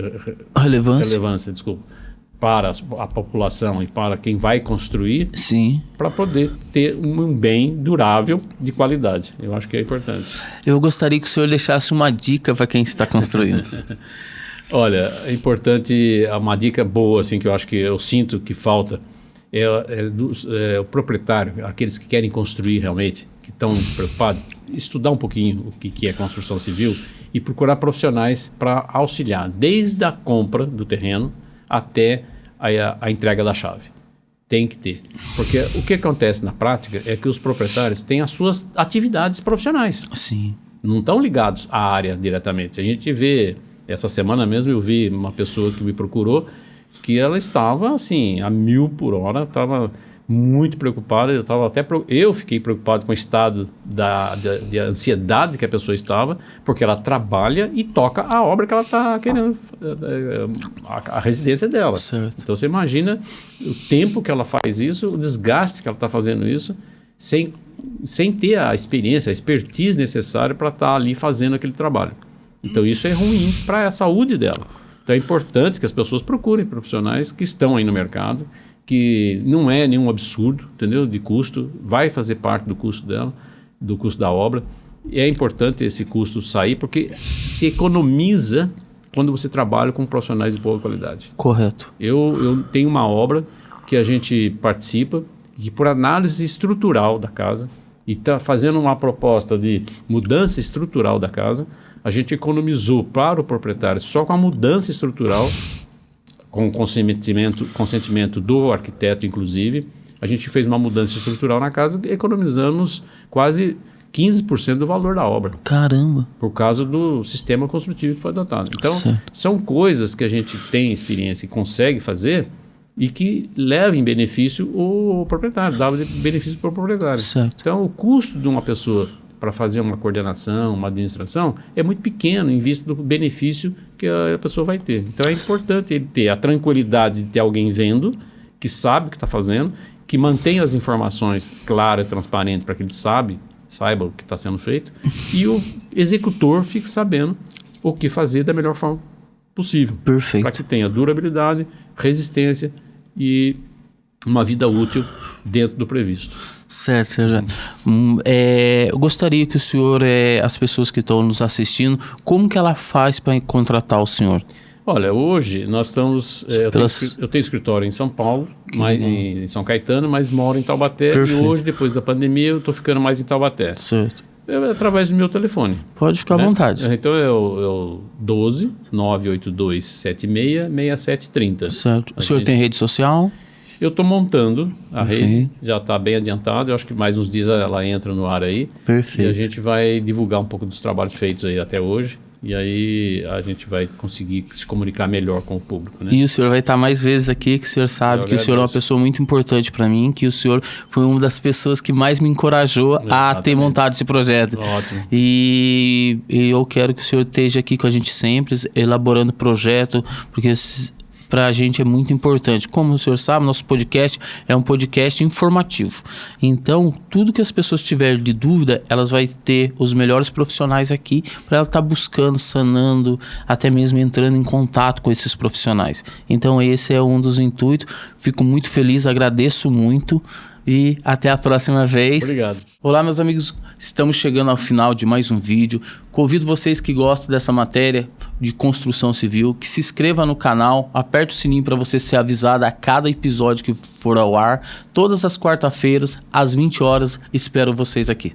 para a população e para quem vai construir, Sim. para poder ter um bem durável de qualidade. Eu acho que é importante. Eu gostaria que o senhor deixasse uma dica para quem está construindo. Olha, é importante, uma dica boa, assim, que eu acho que eu sinto que falta, é o proprietário, aqueles que querem construir realmente, que estão preocupados, estudar um pouquinho o que é construção civil e procurar profissionais para auxiliar, desde a compra do terreno até a entrega da chave. Tem que ter. Porque o que acontece na prática é que os proprietários têm as suas atividades profissionais. Sim. Não estão ligados à área diretamente. A gente vê, essa semana mesmo eu vi uma pessoa que me procurou que ela estava assim, a 1000 por hora, estava muito preocupada, eu fiquei preocupado com o estado de ansiedade que a pessoa estava, porque ela trabalha e toca a obra que ela está querendo, a residência dela. Certo. Então você imagina o tempo que ela faz isso, o desgaste que ela está fazendo isso, sem ter a experiência, a expertise necessária para estar ali fazendo aquele trabalho. Então isso é ruim para a saúde dela. Então é importante que as pessoas procurem profissionais que estão aí no mercado, que não é nenhum absurdo, entendeu? De custo, vai fazer parte do custo dela, do custo da obra. é importante esse custo sair, porque se economiza quando você trabalha com profissionais de boa qualidade. Correto. Eu tenho uma obra que a gente participa, que por análise estrutural da casa, e está fazendo uma proposta de mudança estrutural da casa, a gente economizou para o proprietário só com a mudança estrutural, com o consentimento do arquiteto, inclusive, a gente fez uma mudança estrutural na casa e economizamos quase 15% do valor da obra. Caramba! Por causa do sistema construtivo que foi adotado. Então, certo. São coisas que a gente tem experiência e consegue fazer e que levam em benefício o proprietário, dá benefício para o proprietário. Certo. Então, o custo de uma pessoa para fazer uma coordenação, uma administração, é muito pequeno em vista do benefício que a pessoa vai ter. Então, é importante ele ter a tranquilidade de ter alguém vendo, que sabe o que está fazendo, que mantém as informações claras e transparentes para que ele saiba o que está sendo feito, e o executor fique sabendo o que fazer da melhor forma possível. Perfeito. Para que tenha durabilidade, resistência e uma vida útil dentro do previsto. Certo, Sargento. Eu gostaria que o senhor, as pessoas que estão nos assistindo, como que ela faz para contratar o senhor? Olha, hoje nós estamos... eu tenho escritório em São Paulo, em São Caetano, mas moro em Taubaté. Perfeito. E hoje, depois da pandemia, eu estou ficando mais em Taubaté. Certo. Através do meu telefone. Pode ficar à vontade. Então é o 12 982 76 6730. Certo. O senhor tem rede social? Eu estou montando a rede, já está bem adiantado. Eu acho que mais uns dias ela entra no ar aí. Perfeito. E a gente vai divulgar um pouco dos trabalhos feitos aí até hoje. E aí a gente vai conseguir se comunicar melhor com o público, né? E o senhor vai estar mais vezes aqui, que o senhor sabe que o senhor é uma pessoa muito importante para mim, que o senhor foi uma das pessoas que mais me encorajou a ter montado esse projeto. Ótimo. E eu quero que o senhor esteja aqui com a gente sempre, elaborando o projeto, porque para a gente é muito importante. Como o senhor sabe, nosso podcast é um podcast informativo. Então, tudo que as pessoas tiverem de dúvida, elas vão ter os melhores profissionais aqui para ela estar buscando, sanando, até mesmo entrando em contato com esses profissionais. Então, esse é um dos intuitos. Fico muito feliz, agradeço muito. E até a próxima vez. Obrigado. Olá, meus amigos. Estamos chegando ao final de mais um vídeo. Convido vocês que gostam dessa matéria de construção civil, que se inscreva no canal, aperte o sininho para você ser avisado a cada episódio que for ao ar. Todas as quarta-feiras, às 20 horas, espero vocês aqui.